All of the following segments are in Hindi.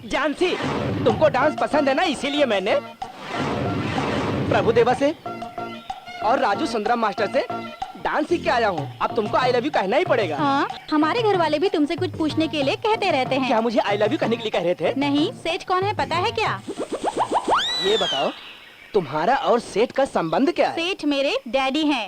जानसी, तुमको डांस पसंद है ना, इसीलिए मैंने प्रभुदेवा से और राजू सुंदरम मास्टर से डांस सीख के आया हूँ। अब तुमको आई लव यू कहना ही पड़ेगा। हाँ, हमारे घर वाले भी तुमसे कुछ पूछने के लिए कहते रहते हैं। क्या मुझे आई लव यू कहने के लिए कह रहे थे? नहीं, सेठ कौन है पता है क्या? ये बताओ, तुम्हारा और सेठ का संबंध क्या है? सेठ मेरे डैडी हैं।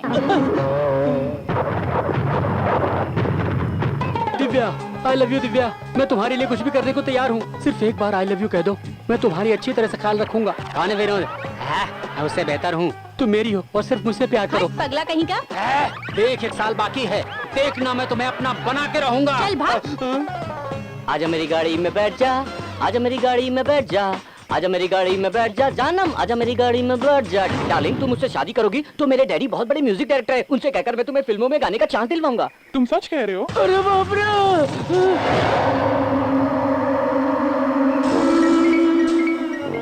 दिव्या, आई लव यू दिव्या। मैं तुम्हारे लिए कुछ भी करने को तैयार हूँ। सिर्फ एक बार आई लव यू कह दो, मैं तुम्हारी अच्छी तरह से ख्याल रखूंगा। कौन है विनोद? मैं उससे बेहतर हूँ। तुम मेरी हो और सिर्फ मुझसे प्यार करो। पगला कहीं का। एक साल बाकी है, देखना मैं तुम्हें अपना बना के रहूंगा। चल भाग। आजा मेरी गाड़ी में बैठ जा, आजा मेरी गाड़ी में बैठ जा, आजा मेरी गाड़ी में बैठ जा जानम, आजा मेरी गाड़ी में बैठ जा। डार्लिंग, तुम मुझसे शादी करोगी तो मेरे डैडी बहुत बड़े म्यूजिक डायरेक्टर है, उनसे कहकर मैं तुम्हें फिल्मों में गाने का चांस दिलवाऊंगा। तुम सच कह रहे हो? अरे बाप रे!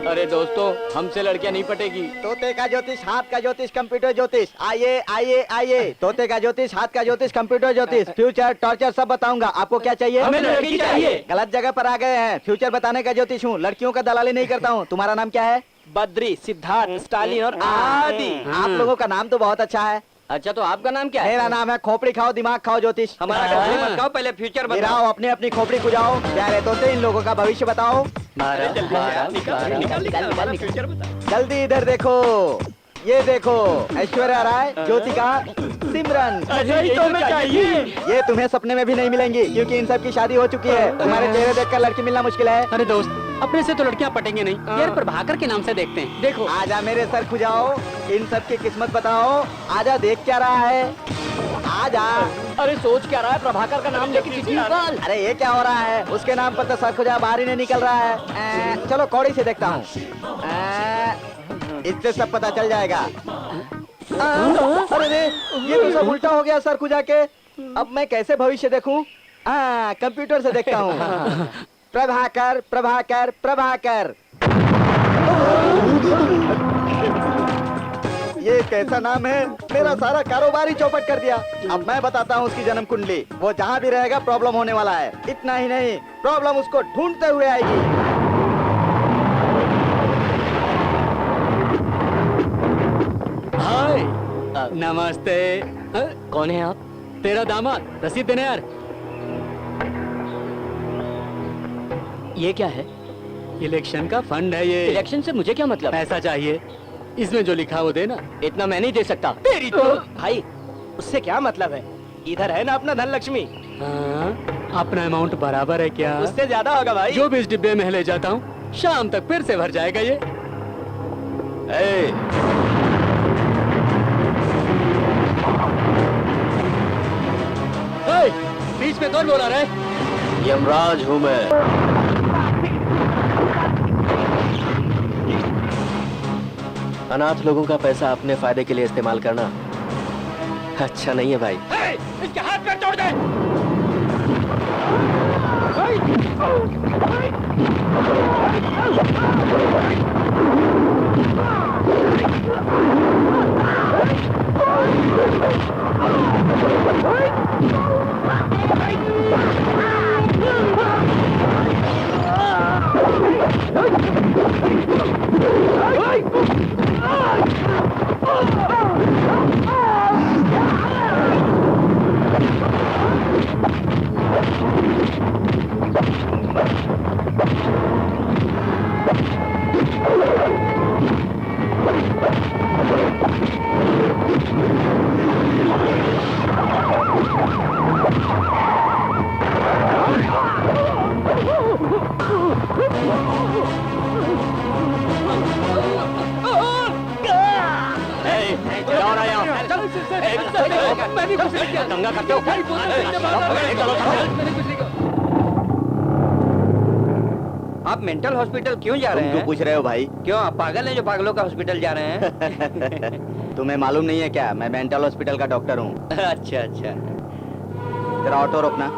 अरे दोस्तों, हमसे लड़कियां नहीं पटेगी। तोते का ज्योतिष, हाथ का ज्योतिष, कंप्यूटर ज्योतिष। आइए आइए आइए, तोते का ज्योतिष, हाथ का ज्योतिष, कंप्यूटर ज्योतिष, फ्यूचर टॉर्चर सब बताऊंगा। आपको क्या चाहिए? हमें लड़की चाहिए। गलत जगह पर आ गए हैं। फ्यूचर बताने का ज्योतिष हूँ, लड़कियों का दलाली नहीं करता हूँ। तुम्हारा नाम क्या है? बद्री, सिद्धार्थ, स्टालिन और आदि। आप लोगों का नाम तो बहुत अच्छा है। अच्छा, तो आपका नाम क्या है? मेरा नाम है खोपड़ी खाओ दिमाग खाओ ज्योतिष। हमारा खोपड़ी मत खाओ, पहले फ्यूचर बताओ। गिराओ अपनी अपनी खोपड़ी खुजाओ। प्यारे तोते, इन लोगों का भविष्य बताओ। जल्दी इधर देखो, ये देखो, ऐश्वर्या राय, ज्योतिका, सिमरन। ये तुम्हें सपने में भी नहीं मिलेंगी, क्योंकि इन सब की शादी हो चुकी है। तुम्हारे चेहरे देखकर लड़की मिलना मुश्किल है। अरे दोस्त, अपने से तो लड़कियां पटेंगे नहीं यार, प्रभाकर के नाम से देखते हैं। देखो, आजा मेरे सर खुजाओ, इन सब की किस्मत बताओ। आजा, देख क्या रहा है? आजा। अरे सोच क्या रहा है? प्रभाकर का नाम लेके चिट्ठी निकाल। अरे ये क्या हो रहा है? उसके नाम पर तो सर खुजा बाहर ही नहीं निकल रहा है। चलो कौड़ी से देखता हूँ, इससे सब पता चल जाएगा। अरे रे, ये तो सब उल्टा हो गया सर खुजा के। अब मैं कैसे भविष्य देखूं? कंप्यूटर से देखता हूँ। प्रभाकर प्रभाकर प्रभाकर। ये कैसा नाम है? मेरा सारा कारोबार ही चौपट कर दिया। अब मैं बताता हूँ उसकी जन्म कुंडली। वो जहाँ भी रहेगा प्रॉब्लम होने वाला है। इतना ही नहीं, प्रॉब्लम उसको ढूंढते हुए आएगी। हाय, नमस्ते। कौन है आप? तेरा दामाद, रसीद देने यार। ये क्या है? इलेक्शन का फंड है ये। इलेक्शन से मुझे क्या मतलब? पैसा चाहिए, इसमें जो लिखा वो देना। इतना मैं नहीं दे सकता। तेरी तो भाई, उससे क्या मतलब है? इधर है ना अपना धन लक्ष्मी। हाँ, अपना अमाउंट बराबर है क्या? उससे ज्यादा होगा भाई। जो भी इस डिब्बे में ले जाता हूँ, शाम तक फिर से भर जाएगा ये। बीच में कौन बोला रहे? यमराज हूँ मैं। अनाथ लोगों का पैसा अपने फायदे के लिए इस्तेमाल करना अच्छा नहीं है भाई। इसके हाथ पैर तोड़ दे। दंगा करते हो? आप मेंटल हॉस्पिटल क्यों जा रहे हैं? पूछ रहे हो भाई? क्यों, आप पागल हैं जो पागलों का हॉस्पिटल जा रहे हैं? तुम्हें मालूम नहीं है क्या? मैं मेंटल हॉस्पिटल का डॉक्टर हूँ। अच्छा अच्छा। जरा ऑटो रोकना।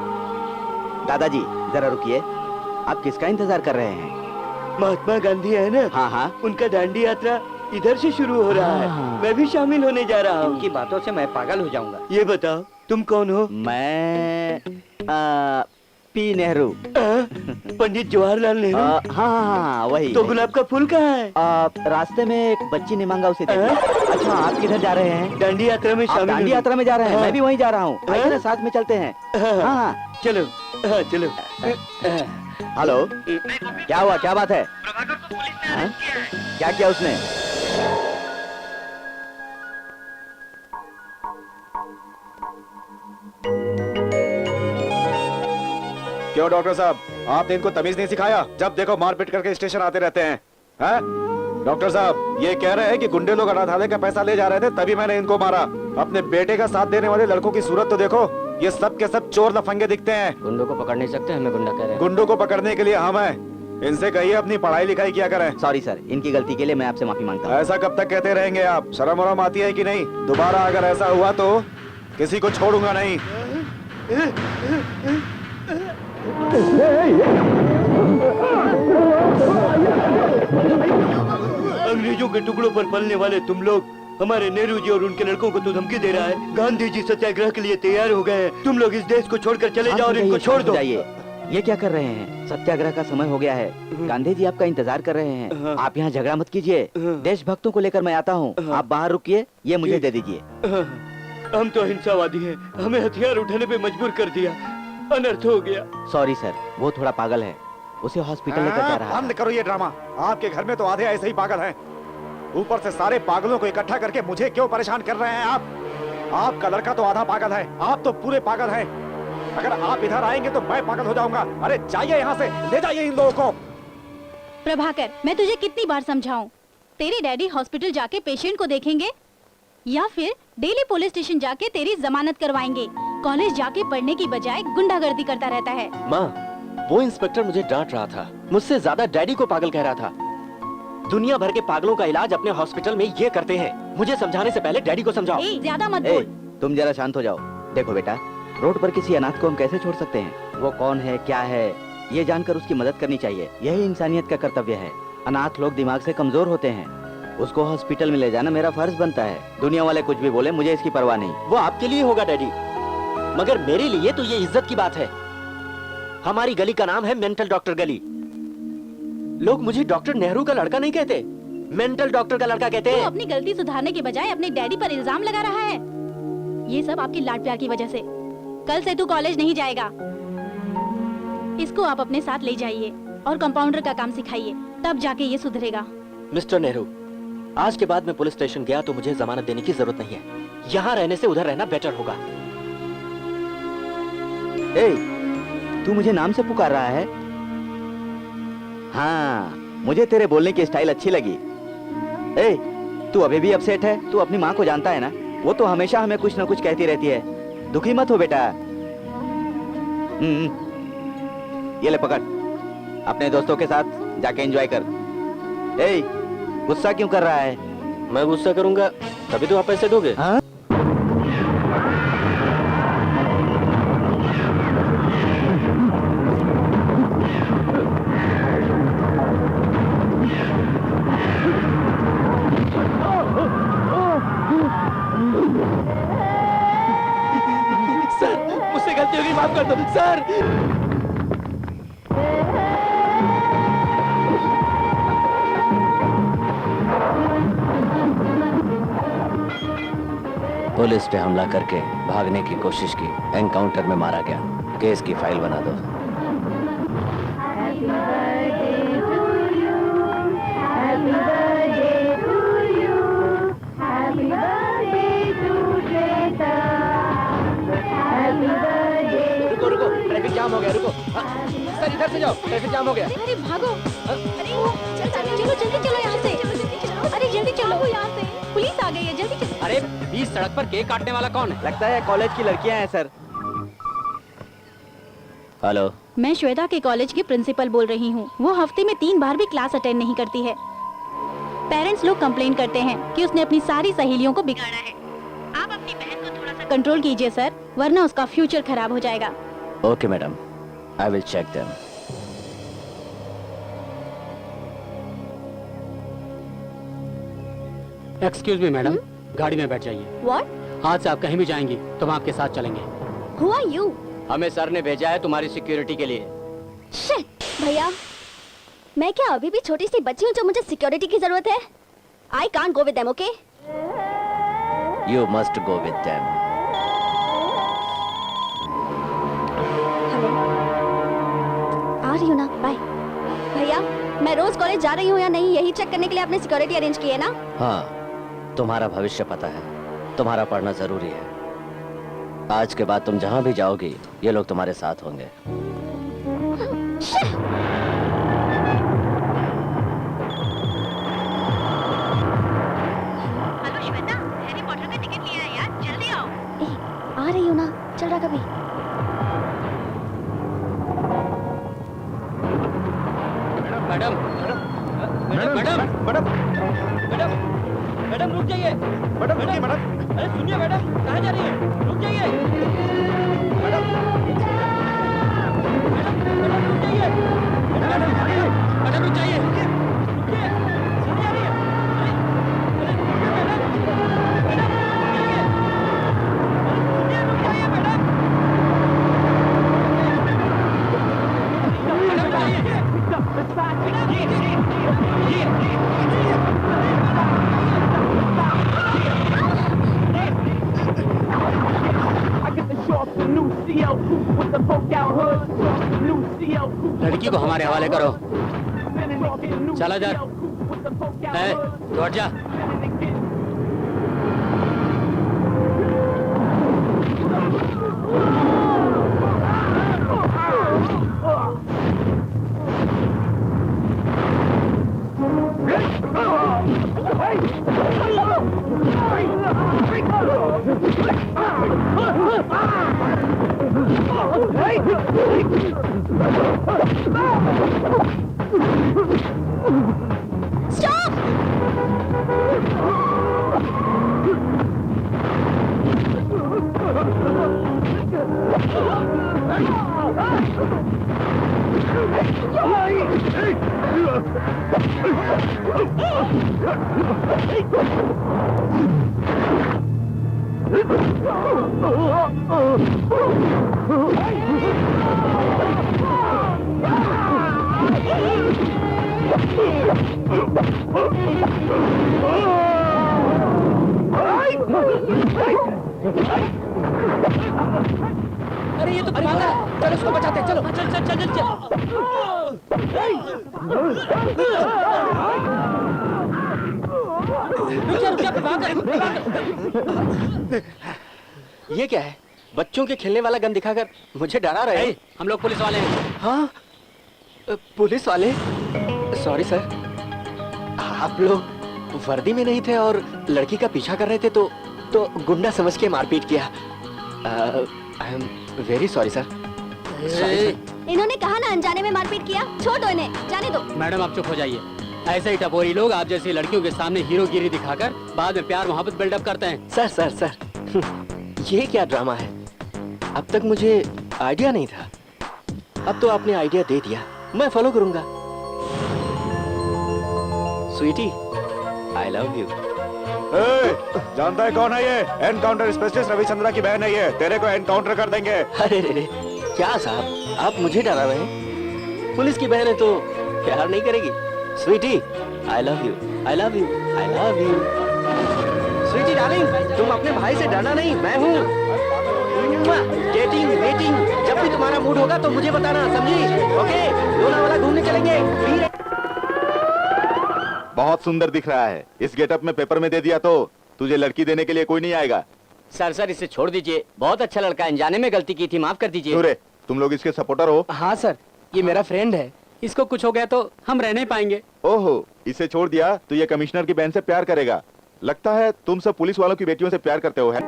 दादाजी जरा रुकिए, आप किसका इंतजार कर रहे हैं? महात्मा गांधी है ना? हाँ हाँ। उनका दांडी यात्रा इधर से शुरू हो रहा है। मैं भी शामिल होने जा रहा हूँ। उनकी बातों से मैं पागल हो जाऊंगा। ये बताओ तुम कौन हो? मैं पी नेहरू। पंडित जवाहरलाल नेहरू। हाँ हाँ हाँ वही। तो गुलाब का फूल कहाँ है? रास्ते में एक बच्ची ने मांगा, उसे दे दिया। अच्छा आप किधर जा रहे हैं? दांडी यात्रा में आप शामिल दांडी होने। यात्रा में जा रहे हैं? हाँ। मैं भी वहीं जा रहा हूँ। आइए हाँ। ना साथ में चलते हैं। हाँ। हाँ चलो हाँ चलो। हेलो, क्या हुआ, क्या बात है? हाँ? क्या किया उसने? क्यों डॉक्टर साहब, आपने इनको तमीज नहीं सिखाया? जब देखो मारपीट करके स्टेशन आते रहते हैं। हैं? डॉक्टर साहब ये कह रहे हैं कि गुंडे लोग अनाथालय का पैसा ले जा रहे थे, तभी मैंने इनको मारा। अपने बेटे का साथ देने वाले लड़कों की सूरत तो देखो, ये सब के सब चोर लफंगे दिखते हैं। गुंडों को पकड़ नहीं सकते, हमें गुंडा कह रहे हैं। गुंडों को पकड़ने के लिए हम हैं। इनसे कहिए अपनी पढ़ाई लिखाई किया करें। सॉरी सर, इनकी गलती के लिए मैं आपसे माफी मांगता हूँ। ऐसा कब तक कहते रहेंगे आप? शर्म वरम आती है कि नहीं? दोबारा अगर ऐसा हुआ तो किसी को छोड़ूंगा नहीं। अंग्रेजों के टुकड़ों पर पलने वाले तुम लोग, हमारे नेहरू जी और उनके लड़कों को तो धमकी दे रहा है। गांधी जी सत्याग्रह के लिए तैयार हो गए हैं। तुम लोग इस देश को छोड़कर चले जाओ और इनको छोड़ दो। जाइए, ये क्या कर रहे हैं? सत्याग्रह का समय हो गया है। गांधी जी आपका इंतजार कर रहे हैं। आप यहाँ झगड़ा मत कीजिए। देशभक्तों को लेकर मैं आता हूँ। आप बाहर रुकिए, ये मुझे दे दीजिए। हम तो अहिंसावादी हैं, हमें हथियार उठाने पे मजबूर कर दिया। अनर्थ हो गया। सॉरी सर, वो थोड़ा पागल है, उसे हॉस्पिटल लेकर जा रहा है। बंद करो ये ड्रामा। आपके घर में तो आधे ऐसे ही पागल हैं। ऊपर से सारे पागलों को इकट्ठा करके मुझे क्यों परेशान कर रहे हैं आप? आपका लड़का तो आधा पागल है, आप तो पूरे पागल हैं। अगर आप इधर आएंगे तो मैं पागल हो जाऊंगा। अरे जाइए यहाँ से, ले जाइए इन लोगों को। प्रभाकर, मैं तुझे कितनी बार समझाऊं? तेरे डैडी हॉस्पिटल जाके पेशेंट को देखेंगे या फिर डेली पुलिस स्टेशन जाके तेरी जमानत करवाएंगे? कॉलेज जाके पढ़ने की बजाय गुंडागर्दी करता रहता है। माँ, वो इंस्पेक्टर मुझे डांट रहा था, मुझसे ज्यादा डैडी को पागल कह रहा था। दुनिया भर के पागलों का इलाज अपने हॉस्पिटल में ये करते हैं। मुझे समझाने से पहले डैडी को समझाओ। ज्यादा मत ए, बोल। तुम जरा शांत हो जाओ। देखो बेटा, रोड पर किसी अनाथ को हम कैसे छोड़ सकते हैं? वो कौन है, क्या है, ये जानकर उसकी मदद करनी चाहिए। यही इंसानियत का कर्तव्य है। अनाथ लोग दिमाग से कमजोर होते हैं, उसको हॉस्पिटल में ले जाना मेरा फर्ज बनता है। दुनिया वाले कुछ भी बोले, मुझे इसकी परवाह नहीं। वो आपके लिए होगा डैडी, मगर मेरे लिए तो ये इज्जत की बात है। हमारी गली का नाम है मेंटल डॉक्टर गली। लोग मुझे डॉक्टर नेहरू का लड़का नहीं कहते, मेंटल डॉक्टर का लड़का कहते तू हैं। अपनी गलती सुधारने के बजाय अपने डैडी पर इल्जाम लगा रहा है। ये सब आपकी लाड प्यार की वजह से। कल से तू कॉलेज नहीं जाएगा। इसको आप अपने साथ ले जाइए और कंपाउंडर का काम सिखाइए, तब जाके ये सुधरेगा। मिस्टर नेहरू, आज के बाद मैं पुलिस स्टेशन गया तो मुझे जमानत देने की जरूरत नहीं है। यहाँ रहने से उधर रहना बेटर होगा। ए, तू मुझे नाम से पुकार रहा है? हाँ, मुझे तेरे बोलने की स्टाइल अच्छी लगी। ए, तू अभी भी अपसेट है? तू अपनी माँ को जानता है ना? वो तो हमेशा हमें कुछ न कुछ कहती रहती है। दुखी मत हो बेटा। ये ले पकड़, अपने दोस्तों के साथ जाके एंजॉय कर। ए, गुस्सा क्यों कर रहा है? मैं गुस्सा करूंगा तभी तो आप पैसे दोगे। हाँ? सर, मुझसे गलती होगी, माफ कर दो सर। पुलिस पे हमला करके भागने की कोशिश की, एनकाउंटर में मारा गया। केस की फाइल बना दो। रुको रुको, ट्रैफिक जाम हो गया, रुको। सर इधर से जाओ, ट्रैफिक जाम हो गया। अरे भागो। अरे चलो जल्दी चलो यहाँ से। अरे जल्दी चलो यहाँ से, पुलिस आ गई है, जल्दी चलो। अरे बीच सड़क पर केक काटने वाला कौन है? लगता है कॉलेज की लड़कियां हैं सर। हेलो, मैं श्वेता के कॉलेज की प्रिंसिपल बोल रही हूँ। वो हफ्ते में 3 बार भी क्लास अटेंड नहीं करती है। पेरेंट्स लोग कंप्लेन करते हैं कि उसने अपनी सारी सहेलियों को बिगाड़ा है। आप अपनी बहन को थोड़ा सा कंट्रोल कीजिए सर, वरना उसका फ्यूचर खराब हो जाएगा। Okay madam, I will check them. Excuse me madam, गाड़ी में बैठ जाइए। What? आज से आप कहीं भी जाएंगी तो हम आपके साथ चलेंगे। Who are you? हमें सर ने भेजा है तुम्हारी सिक्योरिटी के लिए। शिट, भैया मैं क्या अभी भी छोटी सी बच्ची हूँ जो मुझे सिक्योरिटी की जरूरत है? I can't go with them, okay? You must go with them. Hello, आ रही हूँ ना, बाय। भैया मैं रोज कॉलेज जा रही हूँ या नहीं, यही चेक करने के लिए आपने सिक्योरिटी अरेंज की है ना? हाँ, तुम्हारा भविष्य पता है, तुम्हारा पढ़ना जरूरी है। आज के बाद तुम जहाँ भी जाओगी, ये लोग तुम्हारे साथ होंगे। हेलो श्वेता, हैरी पॉटर का टिकट लिया है यार, जल्दी आओ। ए, आ रही हूँ ना, चल रहा कभी। Madam madam madam madam madam madam रुक जाइए। मैडम रुकिए मैडम। अरे सुनिए मैडम, कहाँ जा रही है? रुक जाइए मैडम। मैडम रुक जाइए। मैडम रुक जाइए। रुकिए, सुनिए आ रही है। अरे मैडम, मैडम रुक जाइए। रुक जाइए मैडम। लड़की को हमारे हवाले करो। चला जा। लौट जा। Stop! अरे ये तो पागल है। चलो उसको बचाते हैं, चलो चल चल चल चल रुक जा पागल। ये क्या है? बच्चों के खेलने वाला गन दिखाकर मुझे डरा रहे हैं। हम लोग पुलिस वाले हैं। हाँ, पुलिस वाले? सॉरी सर, आप लोग वर्दी में नहीं थे और लड़की का पीछा कर रहे थे तो गुंडा समझ के मारपीट किया। I am very sorry sir. इन्होंने कहा ना अनजाने में मारपीट किया, छोड़ दो इन्हें, जाने दो। मैडम आप चुप हो जाइए। ऐसे ही टपोरी लोग आप जैसी लड़कियों के सामने हीरोगिरी दिखाकर बाद में प्यार मोहब्बत बिल्डअप करते हैं। सर सर सर ये क्या ड्रामा है? अब तक मुझे आइडिया नहीं था, अब तो आपने आइडिया दे दिया, मैं फॉलो करूंगा। Sweetie, I love you. जानता है कौन है ये? एनकाउंटर स्पेशलिस्ट रविचंद्रा की बहन है ये। तेरे को एनकाउंटर कर देंगे। अरे रे रे, क्या साहब, आप मुझे डरा रहे हैं? पुलिस की बहन है तो प्यार नहीं करेगी? Sweetie, I love you, I love you, I love you. Sweetie darling, तुम अपने भाई से डरना नहीं, मैं हूँ। डेटिंग वेटिंग, जब भी तुम्हारा मूड होगा तो मुझे बताना, समझी? ओके, लोनावाला घूमने चलेंगे। बहुत सुंदर दिख रहा है। इस गेटअप में पेपर में दे दिया तो तुझे लड़की देने के लिए कोई नहीं आएगा। सर इसे छोड़ दीजिए, बहुत अच्छा लड़का है, अनजाने में गलती की थी, माफ कर दीजिए। नूरे, तुम लोग इसके सपोर्टर हो? हाँ सर, ये मेरा फ्रेंड है। इसको कुछ हो गया तो हम रह नहीं पाएंगे। ओहो, इसे छोड़ दिया तो ये कमिश्नर की बहन से प्यार करेगा। लगता है तुम सब पुलिस वालों की बेटियों से प्यार करते हो, है?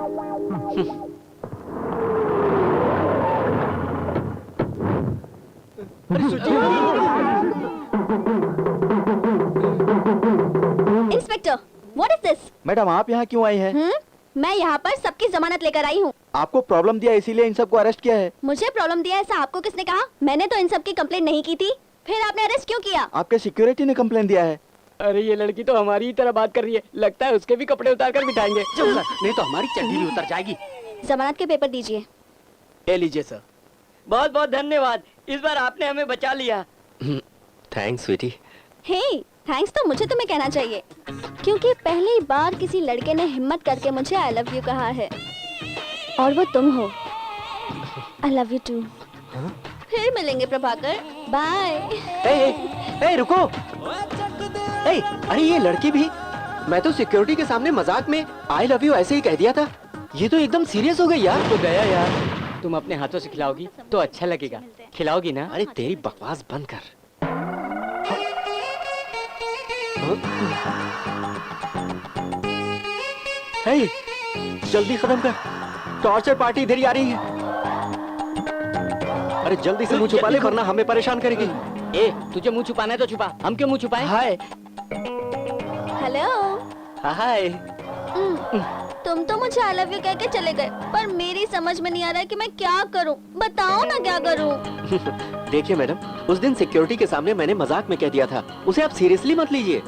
Inspector, what is this? Madam आप यहाँ क्यों आई हैं? मैं यहाँ पर सबकी जमानत लेकर आई हूँ। आपको प्रॉब्लम दिया इसीलिए इन सबको अरेस्ट किया है। मुझे प्रॉब्लम दिया ऐसा आपको किसने कहा? मैंने तो इन सब की कंप्लेंट नहीं की थी, फिर आपने अरेस्ट क्यों किया? आपके सिक्योरिटी ने कंप्लेन दिया है। अरे ये लड़की तो हमारी ही तरह बात कर रही है, लगता है उसके भी कपड़े उतार कर बिठाएंगे। चल सर, नहीं तो हमारी चड्डी भी उतर जाएगी। जमानत के पेपर दीजिए। ले लीजिए सर। बहुत बहुत धन्यवाद, इस बार आपने हमें बचा लिया। थैंक्स स्वीटी। हे थैंक्स तो मुझे तुम्हें कहना चाहिए, क्योंकि पहली बार किसी लड़के ने हिम्मत करके मुझे आई लव यू कहा है, और वो तुम हो। I love you too. फिर मिलेंगे प्रभाकर, बाय। ए रुको। अरे ये लड़की भी, मैं तो सिक्योरिटी के सामने मजाक में आई लव यू ऐसे ही कह दिया था, ये तो एकदम सीरियस हो गई यार। तो गया यार, तुम अपने हाथों से खिलाओगी तो अच्छा लगेगा, खिलाओगी ना? अरे तेरी बकवास बंद कर। हे, जल्दी खत्म कर, टॉर्चर पार्टी इधर ही आ रही है। अरे जल्दी से मुंह छुपा ले वरना हमें परेशान करेगी। ए, तुझे मुंह छुपाना है तो छुपा, हम क्यों मुंह छुपाए? हाय। हेलो। हाय। तुम तो मुझे आई लव यू कह के चले गए, पर मेरी समझ में नहीं आ रहा है कि मैं क्या करूं। बताओ ना क्या करूं। देखिए मैडम, उस दिन सिक्योरिटी के सामने मैंने मजाक में कह दिया था, उसे आप सीरियसली मत लीजिए।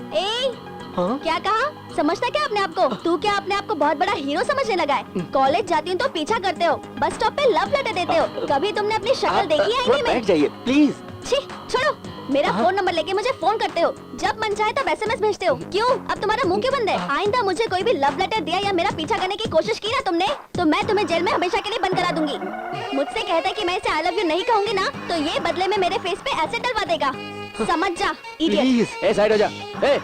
हाँ? क्या कहा? समझता क्या अपने आप को? तू क्या अपने आप को बहुत बड़ा हीरो समझने लगा है? कॉलेज जाती हूँ तो पीछा करते हो, बस स्टॉप पे लव लेटर देते हो, कभी तुमने अपनी शक्ल देखी है? नहीं बैठ जाइए प्लीज। छी, छोड़ो। मेरा फोन नंबर लेके मुझे फोन करते हो, जब मन चाहे तब एसएमएस भेजते हो। क्यों? अब तुम्हारा मुंह क्यों बंद है? आइंदा मुझे कोई भी लव लेटर दिया या मेरा पीछा करने की कोशिश की ना तुमने, तो मैं तुम्हें जेल में हमेशा के लिए बंद करा दूंगी। मुझसे कहता है कि मैं इसे आई लव यू नहीं कहूंगी ना, तो ये बदले में मेरे फेस पे एसिड डलवा देगा। समझ जा इडियट। ए साइड हो जा। ए,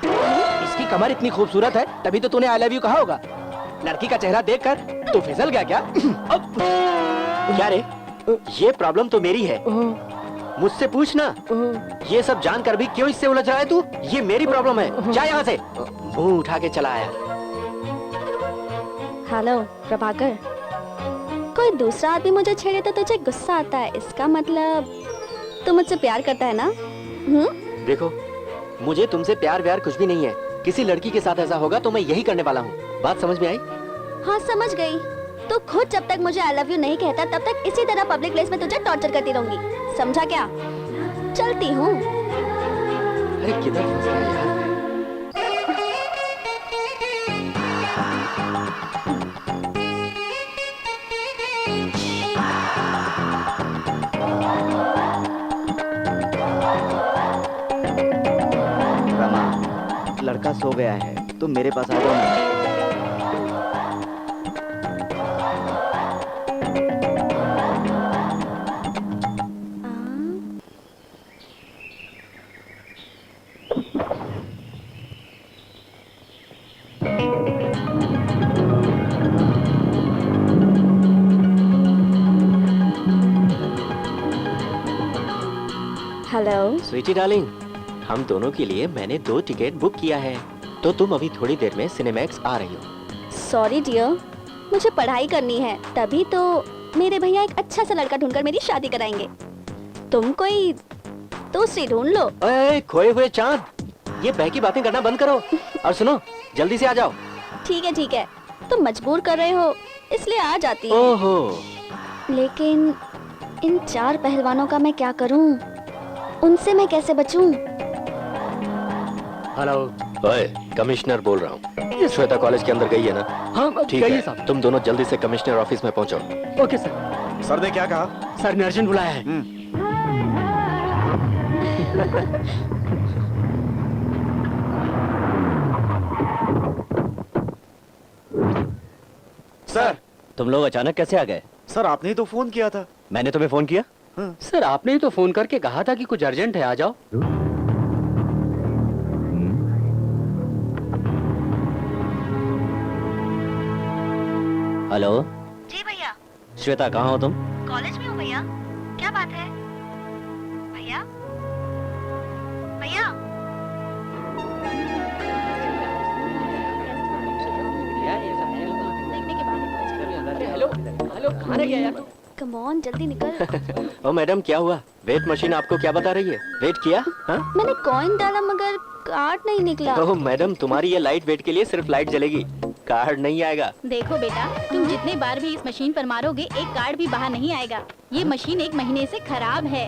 इसकी कमर इतनी खूबसूरत है तभी तो तूने आई लव यू कहा होगा। लड़की का चेहरा देखकर तू फिसल गया क्या? क्या रे, ये प्रॉब्लम तो मेरी है, मुझसे पूछना। ये सब जानकर भी क्यों इससे उलझ रहा है तू? ये मेरी प्रॉब्लम है, जा यहाँ से। मुंह उठा के चला आया। हेलो प्रभाकर, कोई दूसरा आदमी मुझे छेड़े तो तुझे गुस्सा आता है, इसका मतलब तू मुझसे प्यार करता है ना? देखो, मुझे तुमसे प्यार व्यार कुछ भी नहीं है। किसी लड़की के साथ ऐसा होगा तो मैं यही करने वाला हूँ। बात समझ में आई? हाँ समझ गई। तू खुद जब तक मुझे आई लव यू नहीं कहता तब तक इसी तरह पब्लिक प्लेस में तुझे टॉर्चर करती रहूंगी, समझा क्या? चलती हूँ। अरे किधर फंस गया यार? रमा, लड़का सो गया है, तुम मेरे पास आ जाओ ना। हेलो स्वीटी डार्लिंग, हम दोनों के लिए मैंने 2 टिकट बुक किया है, तो तुम अभी थोड़ी देर में सिनेमैक्स आ रही हो। सॉरी डियर, मुझे पढ़ाई करनी है, तभी तो मेरे भैया एक अच्छा सा लड़का ढूंढकर मेरी शादी कराएंगे। तुम कोई दूसरी ढूंढ लो। ओए खोए हुए चांद, ये बहकी बातें करना बंद करो और सुनो, जल्दी से आ जाओ। ठीक है, तुम मजबूर कर रहे हो इसलिए आ जाती हूँ। ओहो, लेकिन इन 4 पहलवानों का मैं क्या करूँ? उनसे मैं कैसे बचूं? हेलो। ओए, कमिश्नर बोल रहा हूँ। श्वेता कॉलेज के अंदर गई है ना? हाँ ठीक है, तुम दोनों जल्दी से कमिश्नर ऑफिस में पहुंचो। Okay sir. सर ने क्या कहा? सर ने अर्जेंट बुलाया है। सर, तुम लोग अचानक कैसे आ गए? सर आपने ही तो फोन किया था। मैंने तुम्हें फोन किया? सर आपने ही तो फोन करके कहा था कि कुछ अर्जेंट है, आ जाओ। हेलो जी भैया। श्वेता, कहाँ हो तुम? कॉलेज में हूँ भैया। क्या बात है भैया? भैया हेलो हेलो, खाने गया यार। कम ऑन, जल्दी निकल। ओ मैडम, क्या हुआ? वेट मशीन आपको क्या बता रही है? वेट किया? हाँ? मैंने कॉइन डाला मगर कार्ड नहीं निकला। ओह मैडम, तुम्हारी ये लाइट वेट के लिए सिर्फ लाइट जलेगी, कार्ड नहीं आएगा। देखो बेटा, तुम जितने बार भी इस मशीन पर मारोगे एक कार्ड भी बाहर नहीं आएगा। ये मशीन 1 महीने से खराब है।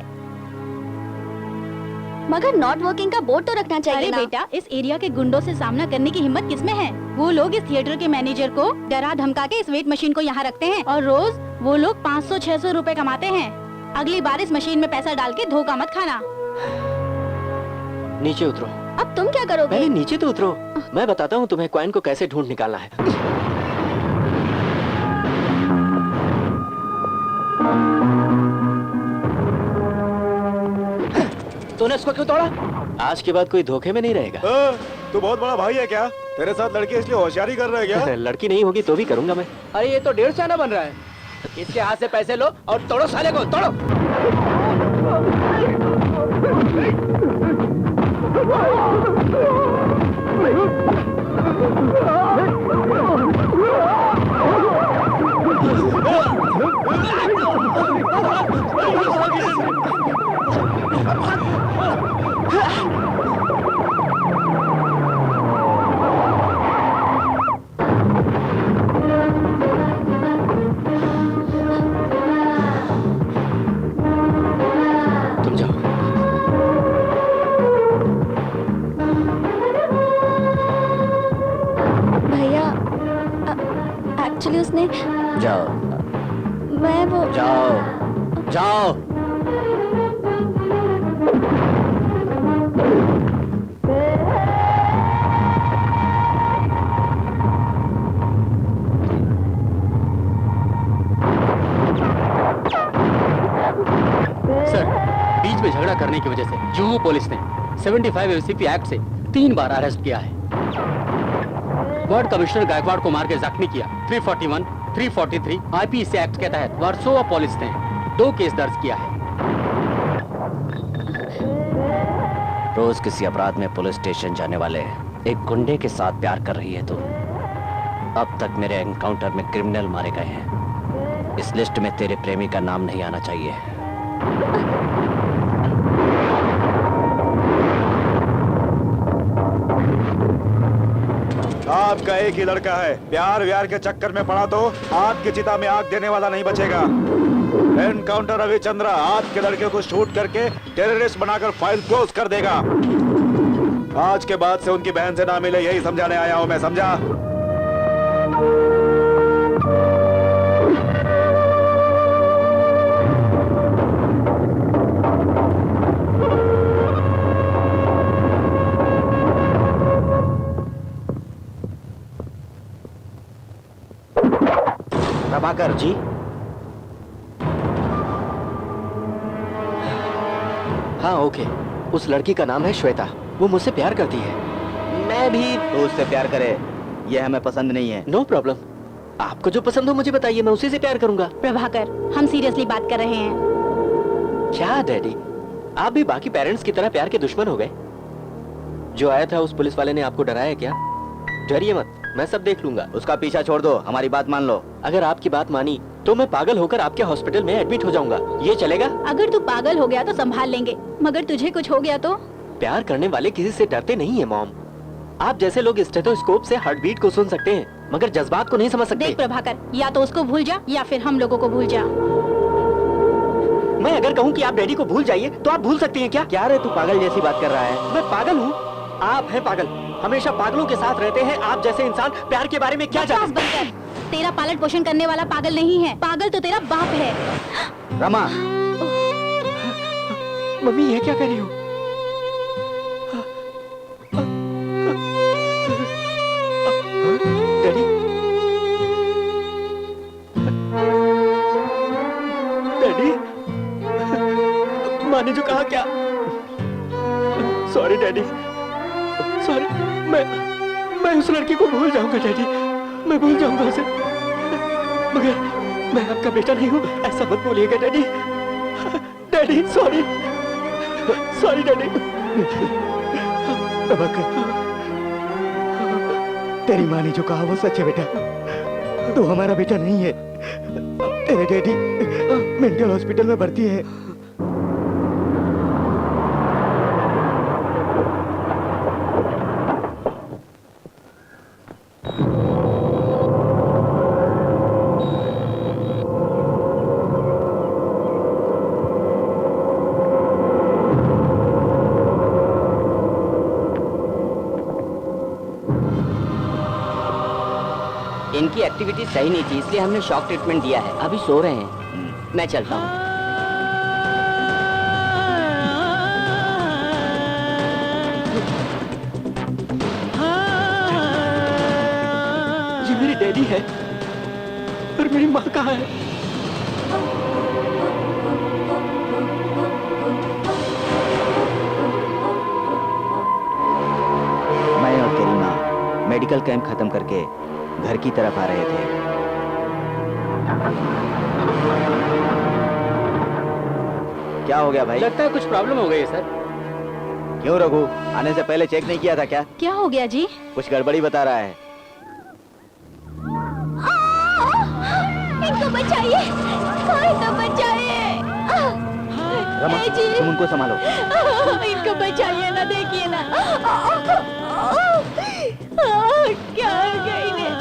मगर नॉट वर्किंग का बोर्ड तो रखना चाहिए अरे ना। बेटा, इस एरिया के गुंडों से सामना करने की हिम्मत किसमें है? वो लोग इस थिएटर के मैनेजर को डरा धमका के इस वेट मशीन को यहाँ रखते हैं और रोज वो लोग 500-600 रुपए कमाते हैं। अगली बार इस मशीन में पैसा डाल के धोखा मत खाना। नीचे उतरो। अब तुम क्या करोगे? पहले नीचे तो उतरो, मैं बताता हूँ तुम्हें कॉइन को कैसे ढूंढ निकालना है। तूने उसको क्यों तोड़ा? आज के बाद कोई धोखे में नहीं रहेगा। तू बहुत बड़ा भाई है क्या? तेरे साथ लड़की इसलिए होशियारी कर रहा है क्या? लड़की नहीं होगी तो भी करूंगा मैं। अरे ये तो 1.5 आना बन रहा है। इसके हाथ से पैसे लो और तोड़ो साले को, तोड़ो। तुम जाओ। भैया एक्चुअली उसने जाओ मैं वो जाओ जाओ। सर, बीच में झगड़ा करने की वजह से जुहू पुलिस ने 75 एसीपी एक्ट से 3 बार अरेस्ट किया है। वार्ड कमिश्नर गायकवाड़ को मार के जख्मी किया। 341, 343 आईपीसी एक्ट के तहत वर्सोवा पुलिस ने 2 केस दर्ज किया है। रोज किसी अपराध में पुलिस स्टेशन जाने वाले एक गुंडे के साथ प्यार कर रही है तो अब तक मेरे एनकाउंटर में क्रिमिनल मारे गए हैं। इस लिस्ट में तेरे प्रेमी का नाम नहीं आना चाहिए। आपका एक ही लड़का है, प्यार व्यार के चक्कर में पड़ा तो आग की चिता में आग देने वाला नहीं बचेगा। एनकाउंटर रविचंद्रा आज के लड़के को शूट करके टेररिस्ट बनाकर फाइल क्लोज कर देगा। आज के बाद से उनकी बहन से ना मिले, यही समझाने आया हूं मैं, समझा? प्रभाकर जी, हाँ ओके, उस लड़की का नाम है श्वेता, वो मुझसे प्यार करती है। मैं भी तो उससे प्यार करे, ये हमें पसंद नहीं है। नो प्रॉब्लम, आपको जो पसंद हो मुझे बताइए, मैं उसी से प्यार करूंगा। प्रभाकर, हम सीरियसली बात कर रहे हैं। क्या डैडी, आप भी बाकी पेरेंट्स की तरह प्यार के दुश्मन हो गए? जो आया था उस पुलिस वाले ने आपको डराया क्या? डरिए मत, मैं सब देख लूंगा। उसका पीछा छोड़ दो, हमारी बात मान लो। अगर आपकी बात मानी तो मैं पागल होकर आपके हॉस्पिटल में एडमिट हो जाऊंगा, ये चलेगा? अगर तू पागल हो गया तो संभाल लेंगे, मगर तुझे कुछ हो गया तो? प्यार करने वाले किसी से डरते नहीं है मॉम। आप जैसे लोग स्टेथोस्कोप से हार्ट बीट को सुन सकते हैं मगर जज्बात को नहीं समझ सकते। देख प्रभाकर, या तो उसको भूल जा या फिर हम लोगों को भूल जा। मैं अगर कहूँ कि आप डैडी को भूल जाइए तो आप भूल सकती हैं क्या? क्या रे, तू पागल जैसी बात कर रहा है? मैं पागल हूँ? आप हैं पागल, हमेशा पागलों के साथ रहते हैं। आप जैसे इंसान प्यार के बारे में क्या बकवास जानते बंद कर। तेरा पालन पोषण करने वाला पागल नहीं है, पागल तो तेरा बाप है। रमा, मम्मी ये क्या कर रही हो? डैडी, डैडी, माँ ने जो कहा क्या? Sorry daddy, sorry. मैं उस लड़की को भूल जाऊंगा डैडी, मैं भूल जाऊंगा उसे, मगर मैं आपका बेटा नहीं हूँ, ऐसा मत बोलिएगा daddy. Daddy sorry, sorry daddy. तेरी माँ ने जो कहा वो सच है बेटा, तू हमारा बेटा नहीं है। तेरे डैडी मेंटल हॉस्पिटल में भर्ती है। इनकी एक्टिविटी सही नहीं थी, इसलिए हमने शॉक ट्रीटमेंट दिया है। अभी सो रहे हैं, मैं चलता हूँ। डैडी है और मेरी माँ कहाँ है? मैं और तेरी माँ मेडिकल कैंप खत्म करके घर की तरफ आ रहे थे। क्या हो गया भाई? लगता है कुछ प्रॉब्लम हो गई है सर। क्यों रघु, आने से पहले चेक नहीं किया था क्या? क्या हो गया जी? कुछ गड़बड़ी बता रहा है। इनको बचाइए, इनको बचाइए। रमा, ए जी। तुम उनको संभालो। इनको बचाइए ना, देखिए ना क्या हो गया इन्हें।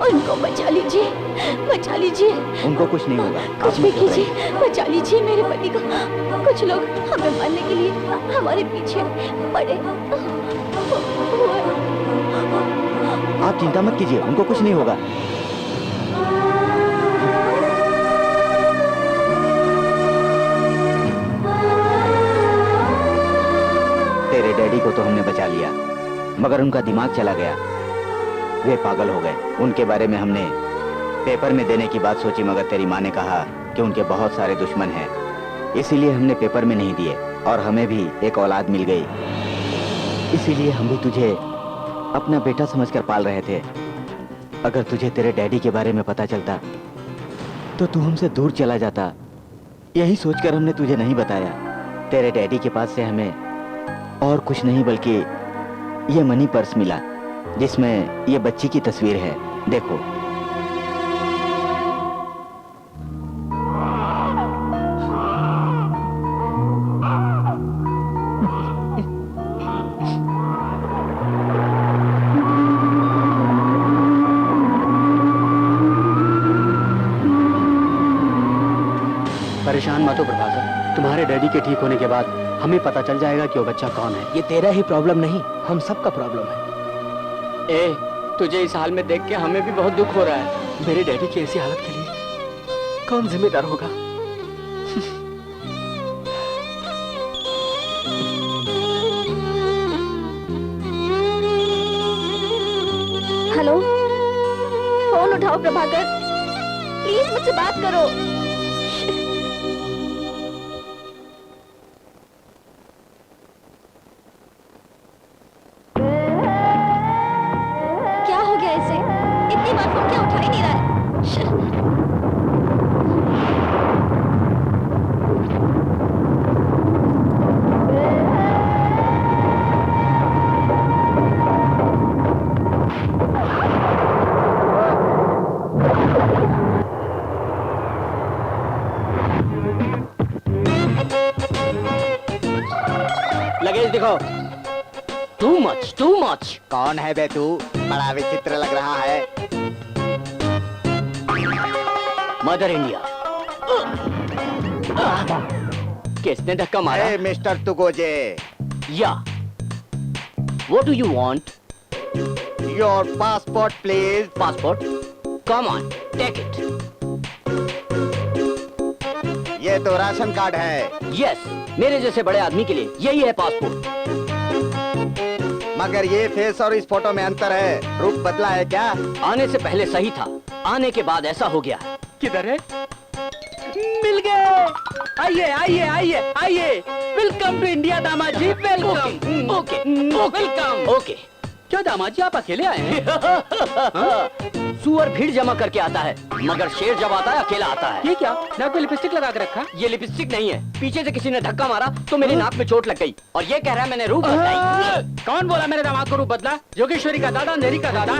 उनको बचा लीजिए, बचा लीजिए। उनको कुछ नहीं होगा। कुछ भी कीजिए, बचा लीजिए मेरे पति को। कुछ लोग हमें मारने के लिए हमारे पीछे पड़े। आप चिंता मत कीजिए, उनको कुछ नहीं होगा। तेरे डैडी को तो हमने बचा लिया, मगर उनका दिमाग चला गया। वे पागल हो गए। उनके बारे में हमने पेपर में देने की बात सोची, मगर तेरी माँ ने कहा कि उनके बहुत सारे दुश्मन हैं, इसीलिए हमने पेपर में नहीं दिए। और हमें भी एक औलाद मिल गई, इसीलिए हम भी तुझे अपना बेटा समझकर पाल रहे थे। अगर तुझे तेरे डैडी के बारे में पता चलता तो तू हमसे दूर चला जाता। यही सोचकर हमने तुझे नहीं बताया। तेरे डैडी के पास से हमें और कुछ नहीं बल्कि ये मनी पर्स मिला, जिसमें ये बच्ची की तस्वीर है। देखो। परेशान मत हो प्रभाकर, तुम्हारे डैडी के ठीक होने के बाद हमें पता चल जाएगा कि वो बच्चा कौन है। ये तेरा ही प्रॉब्लम नहीं, हम सबका प्रॉब्लम है। ए, तुझे इस हाल में देख के हमें भी बहुत दुख हो रहा है। मेरे डैडी की ऐसी हालत के लिए कौन जिम्मेदार होगा? हेलो, फोन उठाओ प्रभाकर, प्लीज मुझसे बात करो। क्या हो गया इसे? इतनी बार फोन क्या उठा ही नहीं रहा है? लगेज दिखाओ। Too much, too much. कौन है बे तू? बड़ा विचित्र लग रहा है। Mother India. किसने धक्का मारा? Hey, मिस्टर तुगोजे, या What do you want? Your passport please. Passport? Come on, take it. ये तो राशन कार्ड है। Yes, मेरे जैसे बड़े आदमी के लिए यही है पासपोर्ट। मगर ये फेस और इस फोटो में अंतर है। रूप बदला है क्या? आने से पहले सही था, आने के बाद ऐसा हो गया। किधर है? मिल गए। आइए आइए आइए आइए, वेलकम टू इंडिया दामाद जी, वेलकम। Okay, welcome. ओके। क्या दामाद जी, आप अकेले आए हैं? सुअर भीड़ जमा करके आता है, मगर शेर जब आता है अकेला आता है। ये क्या, नाक में लिपस्टिक लगा के रखा? ये लिपस्टिक नहीं है, पीछे से किसी ने धक्का मारा तो मेरी नाक में चोट लग गई और ये कह रहा है मैंने रूप बदलाई। कौन बोला मेरे दामाद को रूप बदला? योगेश्वरी का दादा, अंधेरी का दादा,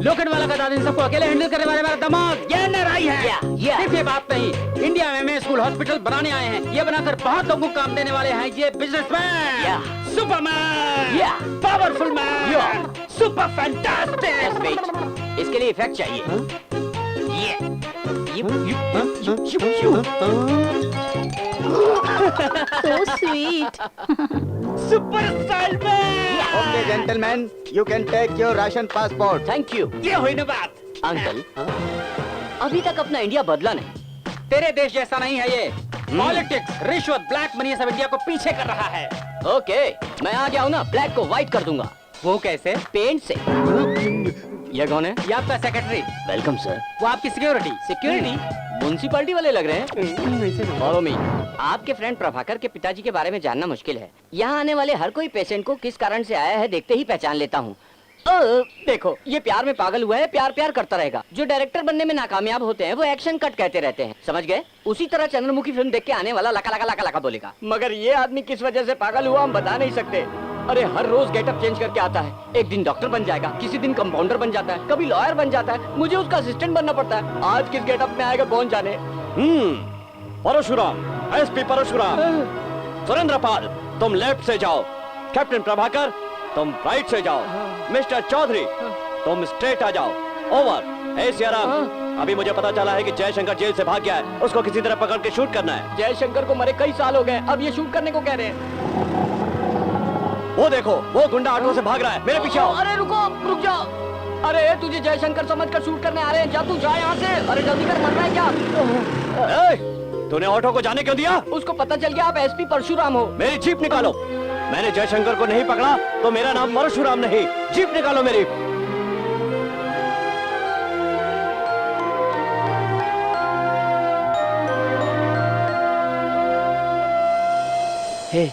लोखंडवाला का दादा, इन सबको अकेले हैंडल करने वाले मेरा दामाद ये नाराई है। Yeah. सिर्फ ये बात नहीं, इंडिया में स्कूल हॉस्पिटल बनाने आए हैं। ये बनाकर बहुत लोगों को काम देने वाले हैं। ये businessman, Yeah. Superman, Yeah. Powerful man, Yeah. Super fantastic. Just wait. इसके लिए इफेक्ट चाहिए। ये So sweet. Super style man. Okay gentleman, you can take your ration passport. Thank you. ये हुई ना बात। अंकल, अभी तक अपना इंडिया बदला नहीं। तेरे देश जैसा नहीं है ये। पॉलिटिक्स, रिश्वत, ब्लैक मनी सब इंडिया को पीछे कर रहा है। ओके, मैं आ गया हूँ ना, ब्लैक को व्हाइट कर दूंगा। वो कैसे? पेंट से। ये कौन है? ये आपका सेक्रेटरी। Welcome sir. वो आपकी सिक्योरिटी। सिक्योरिटी? म्युनिसिपैलिटी वाले लग रहे हैं। Follow me. आपके फ्रेंड प्रभाकर के पिताजी के बारे में जानना मुश्किल है। यहाँ आने वाले हर कोई पेशेंट को किस कारण से आया है देखते ही पहचान लेता हूँ। देखो, ये प्यार में पागल हुआ है, प्यार प्यार करता रहेगा। जो डायरेक्टर बनने में नाकामयाब होते हैं वो एक्शन कट कहते रहते हैं, समझ गए? उसी तरह चंद्रमुखी फिल्म देख के आने वाला लका लका लका लका बोलेगा। मगर ये आदमी किस वजह से पागल हुआ हम बता नहीं सकते। अरे हर रोज गेटअप चेंज करके आता है। एक दिन डॉक्टर बन जाएगा, किसी दिन कंपाउंडर बन जाता है, कभी लॉयर बन जाता है, मुझे उसका असिस्टेंट बनना पड़ता है। आज किस गेटअप में आएगा कौन जाने। परशुराम, एसपी परशुराम। सुरेंद्र पाल, तुम लेफ्ट से जाओ। कैप्टन प्रभाकर, तुम राइट से जाओ। मिस्टर चौधरी, तुम स्ट्रेट आ जाओ। ओवर। ए सियाराम, अभी मुझे पता चला है कि जयशंकर जेल से भाग गया है। उसको किसी तरह पकड़ के शूट करना है। जयशंकर को मरे कई साल हो गए, अब ये शूट करने को कह रहे हैं। वो देखो, वो गुंडा ऑटो से भाग रहा है। मेरे पीछे आओ। अरे रुको, रुक जाओ। अरे तुझे जयशंकर समझकर शूट करने आ रहे हैं, जा तू जा यहाँ से। अरे जल्दी कर, मर रहा है क्या? तूने ऑटो को जाने क्यों दिया? उसको पता चल गया आप एसपी परशुराम हो। मेरी जीप निकालो। मैंने जयशंकर को नहीं पकड़ा तो मेरा नाम परशुराम नहीं। जीप निकालो मेरी। हे,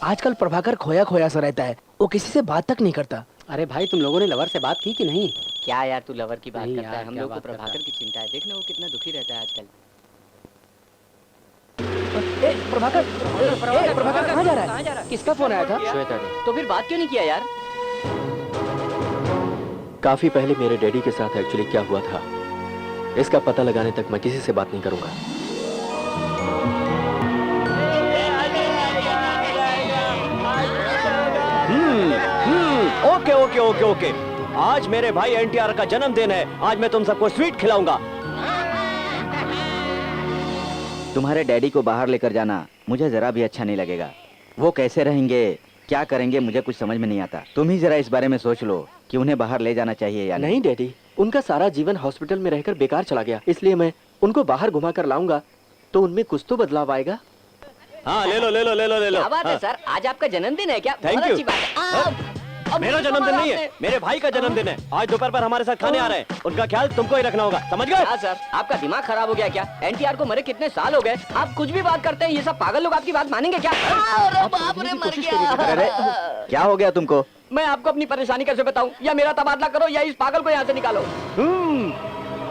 आजकल प्रभाकर खोया खोया सा रहता है, वो किसी से बात तक नहीं करता। अरे भाई, तुम लोगों ने लवर से बात की कि नहीं? क्या यार, तू लवर की बात नहीं करता है? यार, हम क्या लोग को बात करता प्रभाकर है? की चिंता है। देखना वो कितना दुखी रहता है आजकल। प्रभाकर कहाँ जा रहा है? किसका फोन आया था? श्वेता ने। तो फिर बात क्यों नहीं किया यार? काफी पहले मेरे डैडी के साथ एक्चुअली क्या हुआ था, इसका पता लगाने तक मैं किसी से बात नहीं करूंगा। Okay okay okay okay. आज मेरे भाई एनटीआर का जन्मदिन है। आज मैं तुम सबको स्वीट खिलाऊंगा। तुम्हारे डैडी को बाहर लेकर जाना मुझे जरा भी अच्छा नहीं लगेगा। वो कैसे रहेंगे, क्या करेंगे, मुझे कुछ समझ में नहीं आता। तुम ही जरा इस बारे में सोच लो कि उन्हें बाहर ले जाना चाहिए या नहीं। नहीं डैडी, उनका सारा जीवन हॉस्पिटल में रहकर बेकार चला गया, इसलिए मैं उनको बाहर घुमा कर लाऊंगा तो उनमें कुछ तो बदलाव आएगा। हाँ, ले लो ले लो ले लो ले लो। क्या बात है सर, आज आपका जन्मदिन है क्या? Thank बहुत you. अच्छी बात है। मेरा जन्मदिन नहीं है, मेरे भाई का जन्मदिन है। आज दोपहर पर हमारे साथ खाने आ रहे हैं। उनका ख्याल तुमको ही रखना होगा, समझ गए? क्या सर, आपका दिमाग खराब हो गया क्या? एनटीआर को मरे कितने साल हो गए, आप कुछ भी बात करते हैं। ये सब पागल लोग आपकी बात मानेंगे क्या? अरे बाप रे, मर अरे गया। क्या हो गया तुमको? मैं आपको अपनी परेशानी कैसे बताऊं? या मेरा तबादला करो या इस पागल को यहाँ से निकालो।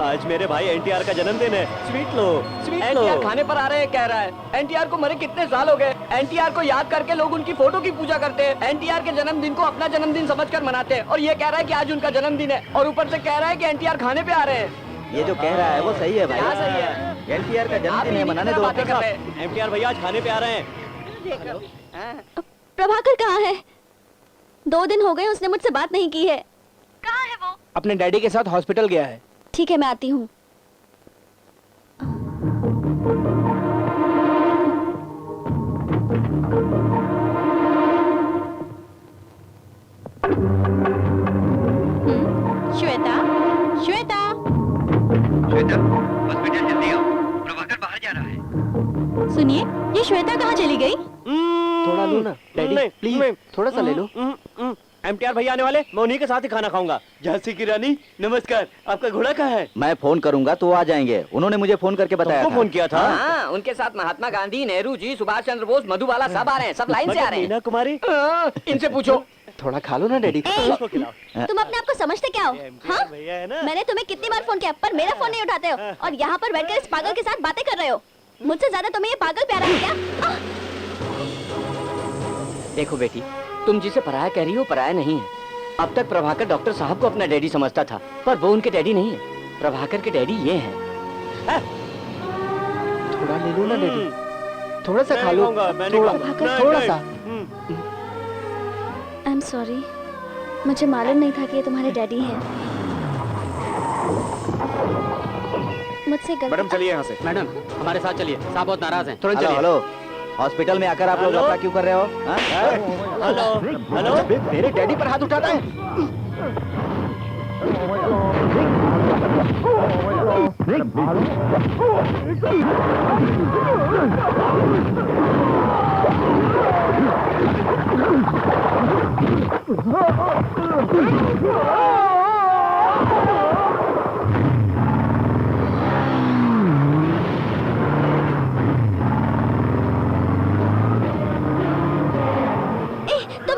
आज मेरे भाई एनटीआर का जन्मदिन है। स्वीट लो, स्वीट लो। एनटीआर खाने पर आ रहे हैं कह रहा है। एनटीआर को मरे कितने साल हो गए। एनटीआर को याद करके लोग उनकी फोटो की पूजा करते हैं। एनटीआर के जन्मदिन को अपना जन्मदिन समझकर मनाते हैं, और ये कह रहा है कि आज उनका जन्मदिन है, और ऊपर से कह रहा है कि एनटीआर खाने पे आ रहे हैं। ये जो कह रहा है वो सही है भाई। क्या सही है? एनटीआर का आप जन्मदिन है, इन्हीं मनाने तरह दो। बातें कर रहे हैं। एनटीआर भैया आज खाने पे आ रहे हैं। प्रभाकर कहाँ है? 2 दिन हो गए उसने मुझसे बात नहीं की है। कहाँ है वो? अपने डैडी के साथ हॉस्पिटल गया है। ठीक है, मैं आती हूँ। श्वेता, श्वेता, हॉस्पिटल जल्दी आओ, प्रभाकर बाहर जा रहा है। सुनिए, ये श्वेता कहाँ चली गई? थोड़ा लो ना डैडी, प्लीज थोड़ा सा ले लो। एमटीआर भैया आने वाले, मैं उन्हीं के साथ ही खाना खाऊंगा। झांसी की रानी नमस्कार, आपका घोड़ा कहाँ है? मैं फोन करूंगा तो वो आ जाएंगे। उन्होंने मुझे फोन करके बताया तुमको था। फोन किया था? हाँ, उनके साथ महात्मा गांधी, नेहरू जी, सुभाष चंद्र बोस, मधुबाला सब आ रहे हैं, सब लाइन से आ रहे हैं। मीना कुमारी, इनसे पूछो। थोड़ा खा लो ना डैडी। तुम अपने आप को समझते क्या हो? हाँ? भैया है ना? मैंने तुम्हें कितनी बार फोन किया पर मेरा फोन नहीं उठाते हो, और यहाँ पर बैठकर इस पागल के साथ बातें कर रहे हो। मुझसे ज्यादा तुम्हें ये पागल प्यारा है क्या? देखो बेटी, तुम जिसे पराया कह रही हो पराया नहीं है। अब तक प्रभाकर डॉक्टर साहब को अपना डैडी समझता था, पर वो उनके डैडी नहीं है। प्रभाकर के डैडी ये हैं। थोड़ा ले लो ना डैडी, थोड़ा सा खा लो। थोड़ा सा। आई एम सॉरी, मुझे मालूम नहीं था कि ये तुम्हारे डैडी हैं। मुझसे गलती। मैडम चलिए यहाँ से। मैडम, हमारे साथ चलिए, साहब बहुत नाराज हैं। तुरंत हेलो चलिए। हेलो, हॉस्पिटल में आकर आप लोग हेलो? लफड़ा क्यों कर रहे हो? हाँ? हेलो हेलो, मेरे डैडी पर हाथ उठाता है। तुम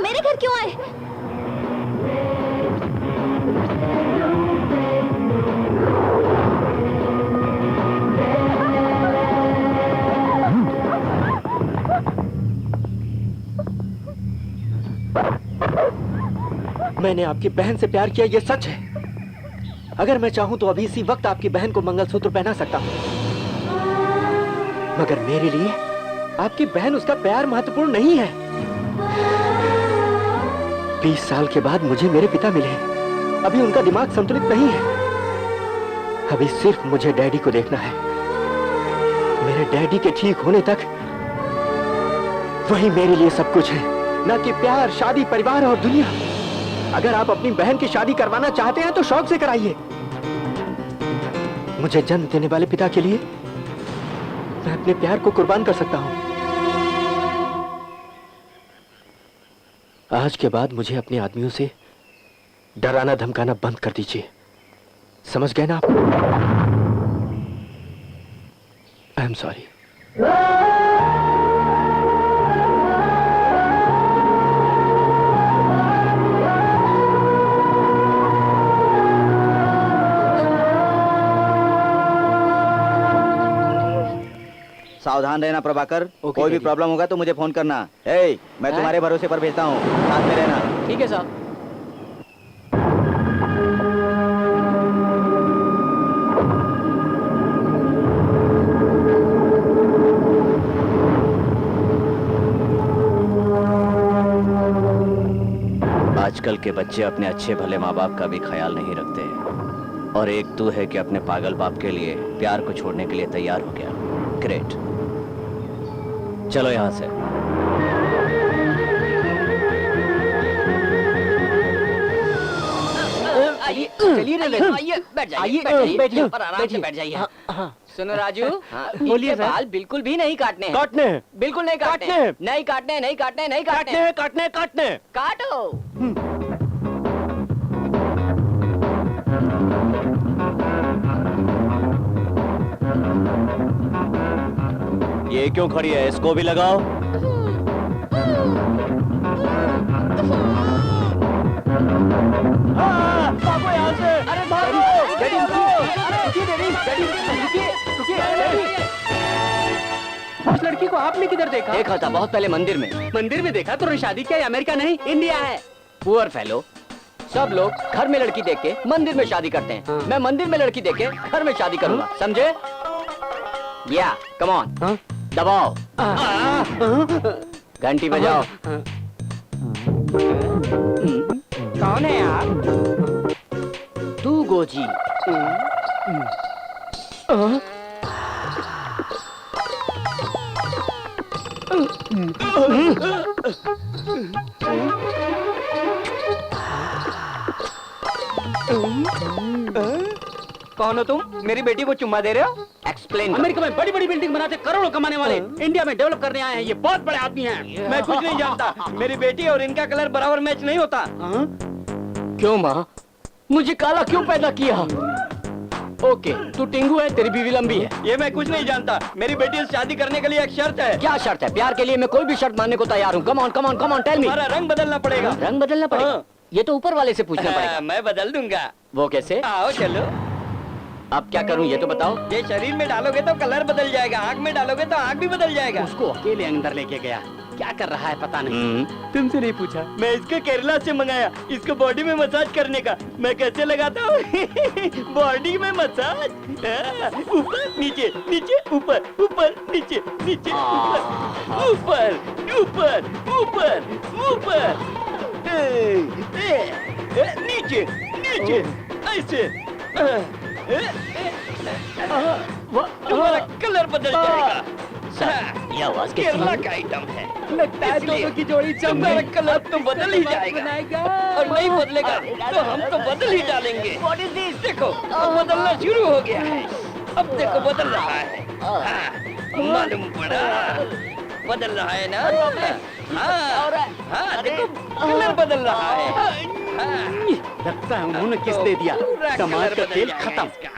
मेरे घर क्यों आए? मैंने आपकी बहन से प्यार किया, ये सच है। अगर मैं चाहूं तो अभी इसी वक्त आपकी बहन को मंगलसूत्र पहना सकता हूं, मगर मेरे लिए आपकी बहन, उसका प्यार महत्वपूर्ण नहीं है। 20 साल के बाद मुझे मेरे पिता मिले, अभी उनका दिमाग संतुलित नहीं है। अभी सिर्फ मुझे डैडी को देखना है। मेरे डैडी के ठीक होने तक वही मेरे लिए सब कुछ है, ना कि प्यार, शादी, परिवार और दुनिया। अगर आप अपनी बहन की शादी करवाना चाहते हैं तो शौक से कराइए। मुझे जन्म देने वाले पिता के लिए मैं अपने प्यार को कुर्बान कर सकता हूं। आज के बाद मुझे अपने आदमियों से डराना धमकाना बंद कर दीजिए, समझ गए ना आप? I am sorry. सावधान रहना प्रभाकर, कोई भी प्रॉब्लम होगा तो मुझे फोन करना। मैं तुम्हारे भरोसे पर भेजता हूँ, साथ में रहना। ठीक है साहब। आजकल के बच्चे अपने अच्छे भले माँ बाप का भी ख्याल नहीं रखते, और एक तू है कि अपने पागल बाप के लिए प्यार को छोड़ने के लिए तैयार हो गया। ग्रेट, चलो यहां से। चलिए ना, आइए बैठ जाइए, बैठिए पर आराम से बैठ जाइए। सुनो राजू, बोलिए। बाल बिल्कुल भी नहीं काटने हैं। काटने हैं। बिल्कुल नहीं काटने हैं। नहीं काटने, नहीं काटने, नहीं काटने, काटने, काटने। काटो। ये क्यों खड़ी है, इसको भी लगाओ। भागो यहाँ से। अरे भागो। उस लड़की को आपने किधर देखा? देखा था बहुत पहले मंदिर में। मंदिर में देखा तो शादी क्या? अमेरिका नहीं, इंडिया है। पुअर फेलो, सब लोग घर में लड़की देख के मंदिर में शादी करते हैं। मैं मंदिर में लड़की देख के घर में शादी करूंगा, समझे? या कम ऑन, दबाओ, घंटी बजाओ। कौन है आप? तू गोजी। कौन हो तुम? मेरी बेटी को चुम्मा दे रहे हो? एक्सप्लेन। अमेरिका में बड़ी बड़ी बिल्डिंग बनाते करोड़ों कमाने वाले इंडिया में डेवलप करने आए हैं। ये बहुत बड़े आदमी हैं। मैं कुछ नहीं जानता। मेरी बेटी और इनका कलर बराबर मैच नहीं होता। क्यों माँ, मुझे काला क्यों पैदा किया? ओके, तू टिंगू है, तेरी बीवी लंबी है। ये मैं कुछ नहीं जानता। मेरी बेटी से शादी करने के लिए एक शर्त है। क्या शर्त है? प्यार के लिए मैं कोई भी शर्त मानने को तैयार हूँ। Come on, come on, come on, tell me. तुम्हारा रंग बदलना पड़ेगा। रंग बदलना पड़ेगा? हाँ। ये तो ऊपर वाले से पूछना पड़ेगा। मैं बदल दूंगा। वो कैसे? आओ चलो। अब क्या करूँ ये तो बताओ। ये शरीर में डालोगे तो कलर बदल जाएगा, आँख में डालोगे तो आँख भी बदल जाएगा। उसको अकेले अंदर लेके गया, क्या कर रहा है पता नहीं। तुमसे नहीं पूछा। मैं इसको केरला से मंगाया, इसको बॉडी में मसाज करने का। मैं कैसे लगाता हूँ? बॉडी में मसाज, ऊपर नीचे, नीचे ऊपर, ऊपर नीचे, नीचे ऊपर, ऊपर ऊपर ऊपर ऊपर, नीचे नीचे, ऐसे तुम्हारा कलर बदल जाएगा। ये आवाज केरला का आइटम है, लगता है दोनों की जोड़ी तुम्हारा कलर तो बदल ही जाएगा। और नहीं बदलेगा तो हम तो बदल ही डालेंगे। देखो अब बदलना शुरू हो गया है। अब देखो बदल रहा है। हाँ, मालूम पड़ा, बदल रहा है ना। हाँ, देखो कलर बदल रहा है। हाँ, लगता है उन्होंने किस दे दिया, पूरा समाज कलर का बदल खेल जाएगा खत्म। इसका।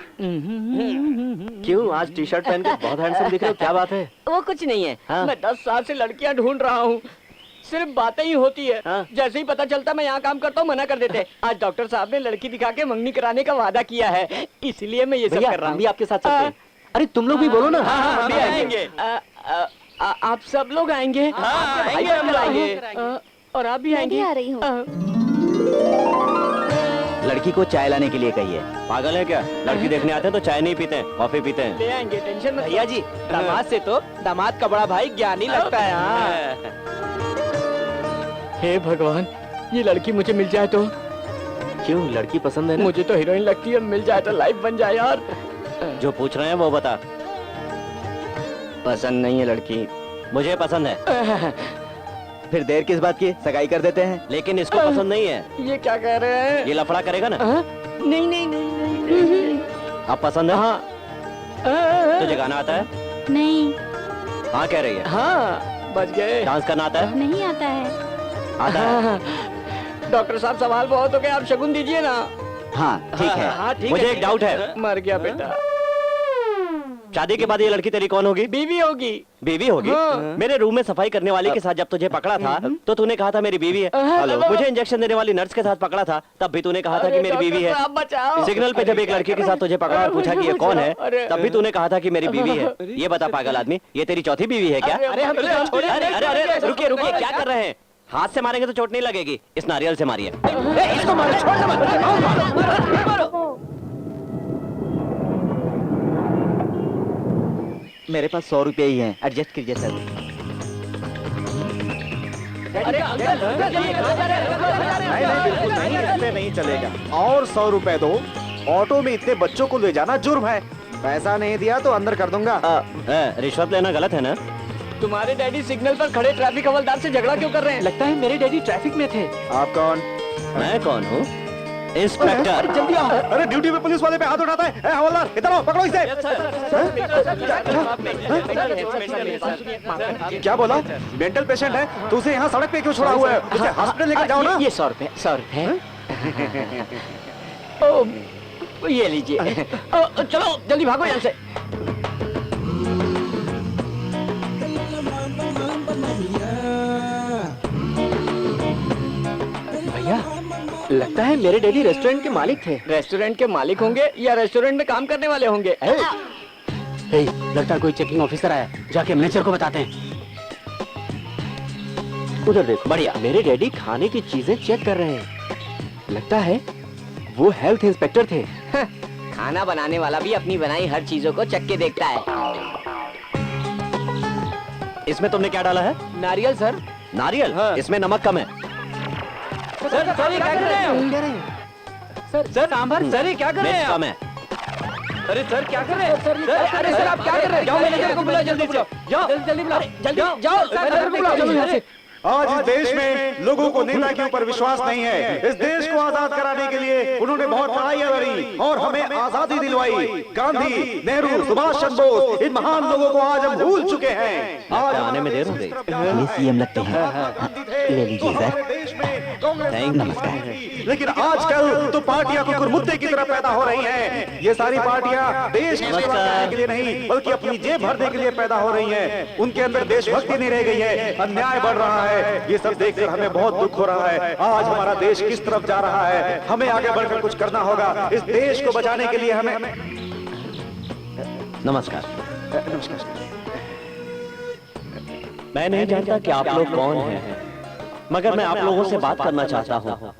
क्यों आज टी शर्ट पहन के बहुत हैंडसम दिख रहे हो, क्या बात है? वो कुछ नहीं है। हाँ? मैं 10 साल से लड़कियां ढूंढ रहा हूँ, सिर्फ बातें ही होती है। हाँ? जैसे ही पता चलता मैं यहाँ काम करता हूँ मना कर देते। आज डॉक्टर साहब ने लड़की दिखा के मंगनी कराने का वादा किया है, इसलिए मैं ये सब भैया कर रहा हम हूँ। भी आपके साथ चलते हैं। अरे तुम लोग भी बोलो ना। हम भी आएंगे। आप सब लोग आएंगे? हाँ, आपके आएंगे, भाई हम लोग आएंगे। और आप भी मैं भी आएंगे? आ रही हूँ। लड़की को चाय लाने के लिए कहिए। पागल है क्या? लड़की देखने आते हैं तो चाय नहीं पीते हैं, कॉफी पीते हैं। ले आएंगे, टेंशन मत भैया जी, दामाद से तो दामाद का बड़ा भाई ज्ञानी लगता है। हाँ। हे भगवान, ये लड़की मुझे मिल जाए तो। क्यों, लड़की पसंद है ना? मुझे तो हीरोइन लगती है, मिल जाए तो लाइफ बन जाए यार। जो पूछ रहे हैं वो बता। पसंद नहीं है लड़की। मुझे पसंद है, फिर देर किस बात की, सगाई कर देते हैं। लेकिन इसको पसंद नहीं है। ये क्या कह रहे हैं? ये लफड़ा करेगा ना? नहीं नहीं नहीं नहीं। अब पसंद है? हाँ तुझे गाना आता है? नहीं, हाँ कह रही है। हाँ, बच गए। डांस करना आता है? नहीं आता है। आता है। डॉक्टर साहब सवाल बहुत हो गए, आप शगुन दीजिए ना। हाँ ठीक है। हाँ ठीक मुझे है। एक डाउट है, मर गया बेटा। शादी के बाद ये लड़की तेरी कौन होगी? बीवी होगी। बीवी होगी? हाँ। मेरे रूम में सफाई करने वाली के साथ जब तुझे पकड़ा था तो तूने कहा था मेरी बीवी है। हेलो, मुझे इंजेक्शन देने वाली नर्स के साथ पकड़ा था तब भी तूने कहा था कि मेरी बीवी है। आप बचाओ। सिग्नल पे जब एक लड़की के साथ तुझे पकड़ा और पूछा कि ये कौन है तब भी तूने कहा था कि मेरी बीवी है। ये बता पागल आदमी, ये तेरी चौथी बीवी है क्या? अरे हम तुझे छोड़े। अरे अरे अरे रुकिए रुकिए, क्या कर रहे हैं? हाथ से मारेंगे तो चोट नहीं लगेगी, इस नारियल से मारिए। इसको मारो, छोड़ दो मत। मेरे पास 100 रुपए ही हैं, एडजस्ट कीजिए सर। नहीं नहीं बिल्कुल नहीं, इससे नहीं चलेगा। और 100 रुपए दो, ऑटो में इतने बच्चों को ले जाना जुर्म है। पैसा नहीं दिया तो अंदर कर दूंगा। रिश्वत लेना गलत है ना? तुम्हारे डैडी सिग्नल पर खड़े ट्रैफिक हवलदार से झगड़ा क्यों कर रहे हैं? लगता है मेरे डैडी ट्रैफिक में थे। आप कौन? मैं कौन हूँ? इंस्पेक्टर। जल्दी आओ। अरे ड्यूटी पे पुलिस वाले पे हाथ उठाता है। ए, हवलदार इधर आओ, पकड़ो इसे। क्या बोला? मेंटल पेशेंट है तो उसे यहाँ सड़क पे क्यों छोड़ा हुआ है? उसे हॉस्पिटल लेकर जाओ ना। ये 100 रुपए, 100 रुपए। ओ, ये लीजिए। चलो जल्दी भागो यहाँ से। भैया लगता है मेरे डैडी रेस्टोरेंट के मालिक थे। रेस्टोरेंट के मालिक होंगे या रेस्टोरेंट में काम करने वाले होंगे? हे, लगता है कोई चेकिंग ऑफिसर आया, जाके मैनेजर को बताते हैं। उधर देखो, बढ़िया। मेरे डैडी खाने की चीजें चेक कर रहे हैं। लगता है वो हेल्थ इंस्पेक्टर थे। खाना बनाने वाला भी अपनी बनाई हर चीजों को चख के देखता है। इसमें तुमने क्या डाला है? नारियल सर। नारियल? इसमें नमक कम है। सर ये क्या कर रहे हैं? सर सांभर। सर ये क्या कर रहे मिर्च हैं? कम है। अरे सर क्या कर रहे हैं? अरे सर आप क्या कर रहे हैं? जाओ मैनेजर को बुलाओ, जल्दी बुलाओ। जाओ जल्दी बुलाओ, जल्दी जाओ मैनेजर को बुलाओ जल्दी यहाँ से। आज इस देश में लोगों को नेता के ऊपर विश्वास नहीं है। इस देश को आजाद कराने के लिए उन्होंने बहुत लड़ाइयां लड़ी और हमें आजादी दिलवाई। गांधी, नेहरू, सुभाष चंद्र बोस, इन महान लोगों को आज हम भूल चुके हैं। आज आने में देर हो गई। ये सीएम लगते हैं। ले लीजिए सर। Thank you. लेकिन आजकल तो पार्टियां कुकुर मुद्दे की तरह पैदा हो रही हैं। ये सारी पार्टियां देश की सेवा करने के लिए नहीं बल्कि अपनी जेब भरने के लिए पैदा हो रही हैं। उनके अंदर देशभक्ति नहीं रह गई है, अन्याय बढ़ रहा है। ये सब देखकर हमें बहुत दुख हो रहा है। आज hमारा देश किस तरफ जा रहा है, हमें आगे बढ़कर कुछ करना होगा। इस देश को बचाने के लिए हमें। नमस्कार। मैं नहीं जानता कि आप लोग कौन हैं, मगर मैं आप लोगों से बात करना चाहता हूँ।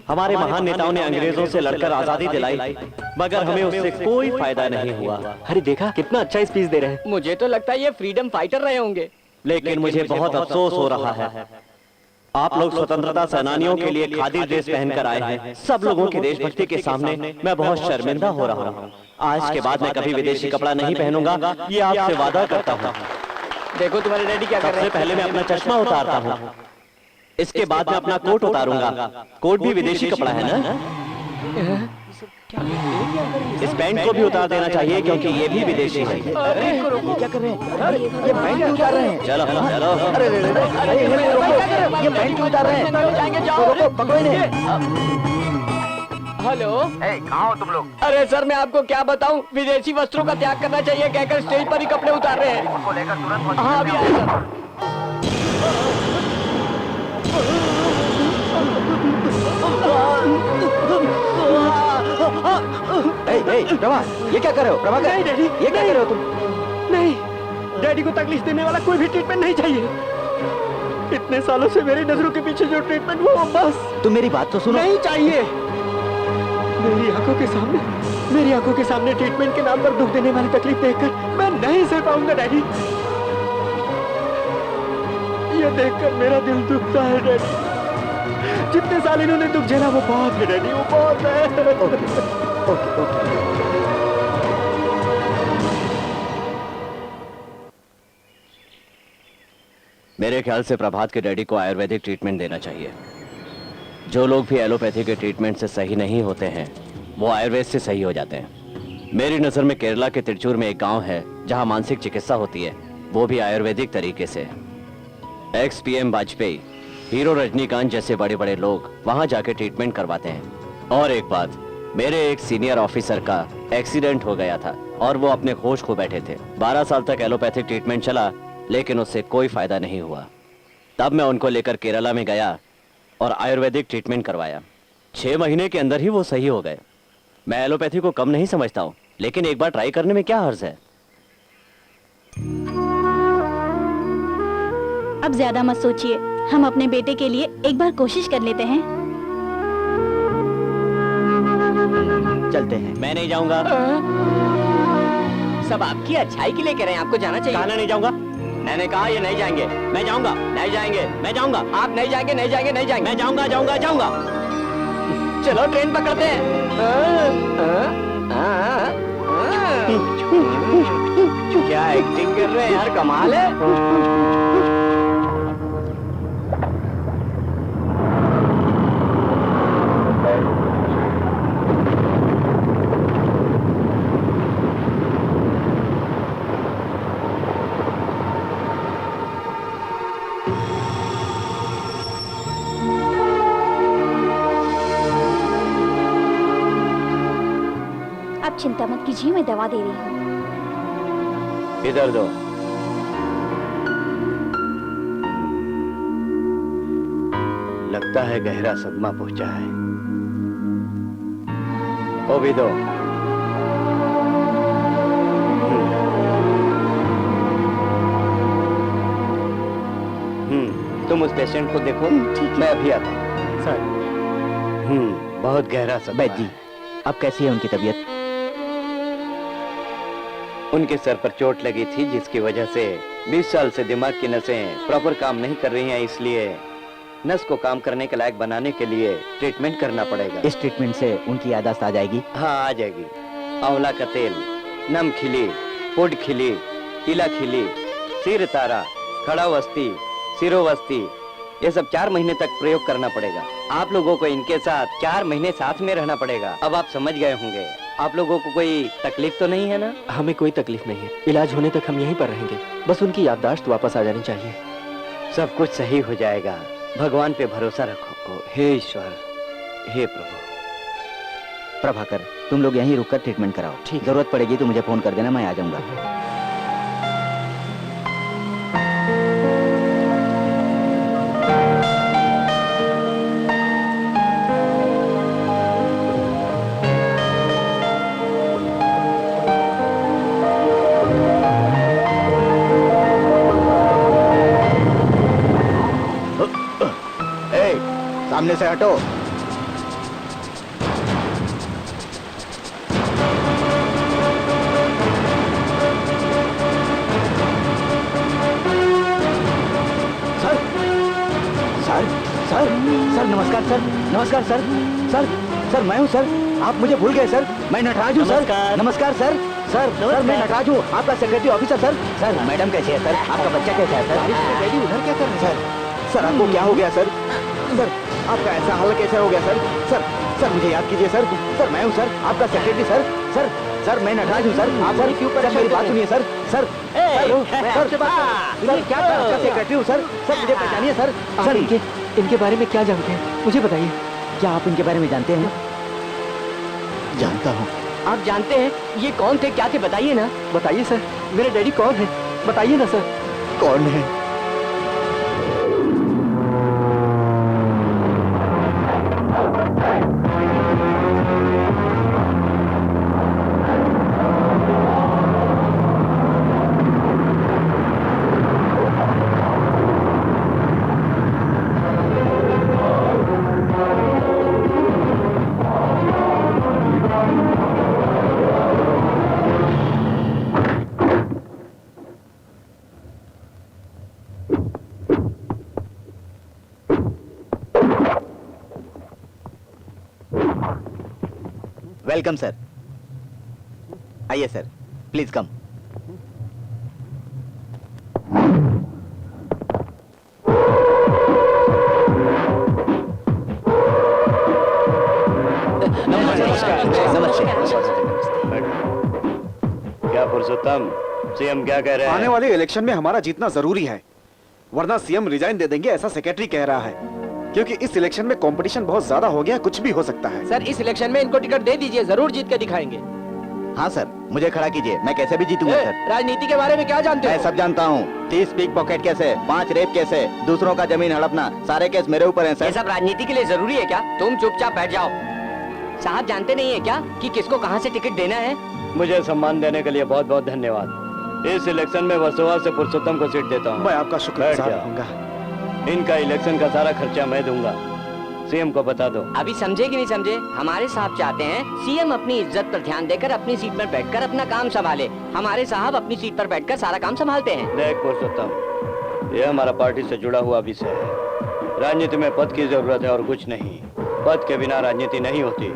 हमारे महान नेताओं ने अंग्रेजों से लड़कर आजादी दिलाई, मगर हमें उससे कोई फायदा नहीं हुआ। अरे देखा कितना अच्छा स्पीच दे रहे हैं। मुझे तो लगता है ये फ्रीडम फाइटर रहे होंगे। लेकिन मुझे बहुत अफसोस हो रहा है। आप लोग स्वतंत्रता सेनानियों के लिए खादी ड्रेस पहनकर आए हैं। सब लोगों की देशभक्ति के सामने मैं बहुत शर्मिंदा हो रहा हूँ। आज के बाद मैं कभी विदेशी कपड़ा नहीं पहनूंगा, ये आपसे वादा करता हूँ। देखो तुम्हारे डैडी क्या कर रहे सबसे हैं। पहले मैं अपना चश्मा उतारता हूँ, इसके बाद मैं अपना कोट उतारूंगा। कोट भी विदेशी कपड़ा है ना? इस बैंड को भी उतार देना चाहिए क्योंकि ये भी विदेशी है। क्या कर रहे हैं? ये बैंड क्यों उतार रहे हैं? चलो चलो। अरे रोको, ये बैंड क्यों उतार रहे हैं? रोको, पकड़ो इन्हें। हेलो, कहाँ हो तुम लोग? अरे सर, मैं आपको क्या बताऊं, विदेशी वस्त्रों का त्याग करना चाहिए कहकर स्टेज पर ही कपड़े उतार रहे हैं। उनको लेकर तुरंत। हाँ, अभी आए सर। प्रभा, ये क्या कर रहे हो? प्रभाकर, नहीं डैडी, ये क्या कर रहे हो तुम? नहीं, डैडी को तकलीफ देने वाला कोई भी ट्रीटमेंट नहीं चाहिए। इतने सालों से मेरी नजरों के पीछे जो ट्रीटमेंट वो बस। तुम मेरी बात तो सुनो। नहीं चाहिए। मेरी आंखों के सामने ट्रीटमेंट के नाम पर दुख देने वाली तकलीफ देखकर मैं नहीं सह पाऊंगा डैडी। ये देखकर मेरा दिल दुखता है डैडी। जितने साल इन्होंने दुख झेला वो बहुत है डैडी, वो बहुत है। ओके। मेरे ख्याल से प्रभात के डैडी को आयुर्वेदिक ट्रीटमेंट देना चाहिए। जो लोग भी एलोपैथी के ट्रीटमेंट से सही नहीं होते हैं वो आयुर्वेद से सही हो जाते हैं। मेरी नज़र में केरला के तिरचूर में एक गांव है जहां मानसिक चिकित्सा होती है, वो भी आयुर्वेदिक तरीके से। X PM Vajpayee, hero Rajinikanth जैसे बड़े बड़े लोग वहां जाके ट्रीटमेंट करवाते हैं। और एक बात, मेरे एक सीनियर ऑफिसर का एक्सीडेंट हो गया था और वो अपने होश खो बैठे थे। 12 साल तक एलोपैथिक ट्रीटमेंट चला लेकिन उससे कोई फायदा नहीं हुआ। तब मैं उनको लेकर केरला में गया और आयुर्वेदिक ट्रीटमेंट करवाया। 6 महीने के अंदर ही वो सही हो गए। मैं एलोपैथी को कम नहीं समझता हूँ, लेकिन एक बार ट्राई करने में क्या हर्ज है। अब ज्यादा मत सोचिए, हम अपने बेटे के लिए एक बार कोशिश कर लेते हैं। चलते हैं। मैं नहीं जाऊंगा। सब आपकी अच्छाई के लिए कह रहे हैं, आपको जाना चाहिए। कहना नहीं जाऊंगा। मैंने कहा ये नहीं जाएंगे। मैं जाऊंगा। नहीं जाएंगे। मैं जाऊंगा। आप नहीं जाएंगे, नहीं जाएंगे, नहीं जाएंगे। मैं जाऊंगा, जाऊंगा, जाऊंगा। चलो ट्रेन पकड़ते हैं। क्या एक्टिंग कर रहे हैं यार, कमाल है। आप चिंता मत कीजिए, मैं दवा दे रही हूँ। इधर दो। लगता है गहरा सदमा पहुंचा है। वो भी दो। तुम उस पेशेंट को देखो, ठीक है। मैं अभी आता हूँ। सर, बहुत गहरा सदमा बैद जी, अब कैसी है उनकी तबीयत? उनके सर पर चोट लगी थी जिसकी वजह से 20 साल से दिमाग की नसें प्रॉपर काम नहीं कर रही हैं, इसलिए नस को काम करने के लायक बनाने के लिए ट्रीटमेंट करना पड़ेगा। इस ट्रीटमेंट से उनकी याददाश्त आ जाएगी? हाँ, आ जाएगी। आंवला का तेल, नम खिली, पुड खिली, इला खिली, सिर तारा, खड़ा वस्ती, सिरोवस्ती, ये सब 4 महीने तक प्रयोग करना पड़ेगा। आप लोगों को इनके साथ 4 महीने साथ में रहना पड़ेगा। अब आप समझ गए होंगे। आप लोगों को कोई तकलीफ तो नहीं है ना? हमें कोई तकलीफ नहीं है, इलाज होने तक हम यहीं पर रहेंगे। बस उनकी याददाश्त वापस आ जानी चाहिए। सब कुछ सही हो जाएगा, भगवान पे भरोसा रखो। हे ईश्वर, हे प्रभु। प्रभाकर, तुम लोग यहीं रुककर ट्रीटमेंट कराओ। ठीक, जरूरत पड़ेगी तो मुझे फोन कर देना, मैं आ जाऊंगा। सामने से हटो। सर, सर, सर, सर, नमस्कार सर, नमस्कार सर, सर, सर, मैं हूँ सर। आप मुझे भूल गए सर, मैं नटराज हूँ सर। नमस्कार सर, सर, सर, मैं नटराज हूँ, आपका secretary officer sir. Sir, madam कैसे है सर? आपका बच्चा कैसा है सर? डैडी उधर क्या कर रहे हैं सर? सर, आपको क्या हो गया सर? सर, आपका ऐसा हाल कैसे हो गया सर? सर, सर मुझे याद कीजिए सर। सर मैं हूँ सर, आपका सेक्रेटरी सर। सर सर मैं नटराज हूँ सर। आप सर क्यों पर मेरी बात सुनिए सर। सर सर क्या आपका सेक्रेटरी हूँ सर। सर मुझे पहचानिए सर। सर इनके बारे में क्या जानते हैं मुझे बताइए। क्या आप इनके बारे में जानते हैं? जानता हूँ। आप जानते हैं ये कौन थे, क्या थे, बताइए ना। बताइए सर, मेरे डैडी कौन है, बताइए ना सर। कौन है? Welcome sir. आइए सर, प्लीज कम। क्या पुरुषोत्तम, सीएम क्या कह रहे हैं? आने वाले इलेक्शन में हमारा जीतना जरूरी है, वरना सीएम रिजाइन दे देंगे, ऐसा सेक्रेटरी कह रहा है। क्योंकि इस इलेक्शन में कंपटीशन बहुत ज्यादा हो गया, कुछ भी हो सकता है। सर इस इलेक्शन में इनको टिकट दे दीजिए, जरूर जीत के दिखाएंगे। हाँ सर, मुझे खड़ा कीजिए, मैं कैसे भी जीतूंगा सर। राजनीति के बारे में क्या जानते मैं हो? सब जानता हूँ। 30 pickpocket case, 5 rape case, दूसरों का जमीन हड़पना, सारे केस मेरे ऊपर हैं ये सर। सब राजनीति के लिए जरूरी है क्या? तुम चुपचाप बैठ जाओ। साहब जानते नहीं है क्या कि किसको कहाँ से टिकट देना है? मुझे सम्मान देने के लिए बहुत बहुत धन्यवाद। इस इलेक्शन में वर्सोवा से पुरुषोत्तम को सीट देता हूँ। मैं आपका बैठ शुक्रगुजार जाओ। रहूंगा। इनका इलेक्शन का सारा खर्चा मैं दूंगा, सीएम को बता दो। अभी समझे कि नहीं समझे? हमारे साहब चाहते हैं सीएम अपनी इज्जत पर ध्यान देकर अपनी सीट पर बैठकर अपना काम संभाले। हमारे साहब अपनी सीट पर बैठकर सारा काम संभालते हैं। देख पुरुषोत्तम, ये हमारा पार्टी से जुड़ा हुआ विषय है। राजनीति में पद की जरूरत है और कुछ नहीं। पद के बिना राजनीति नहीं होती।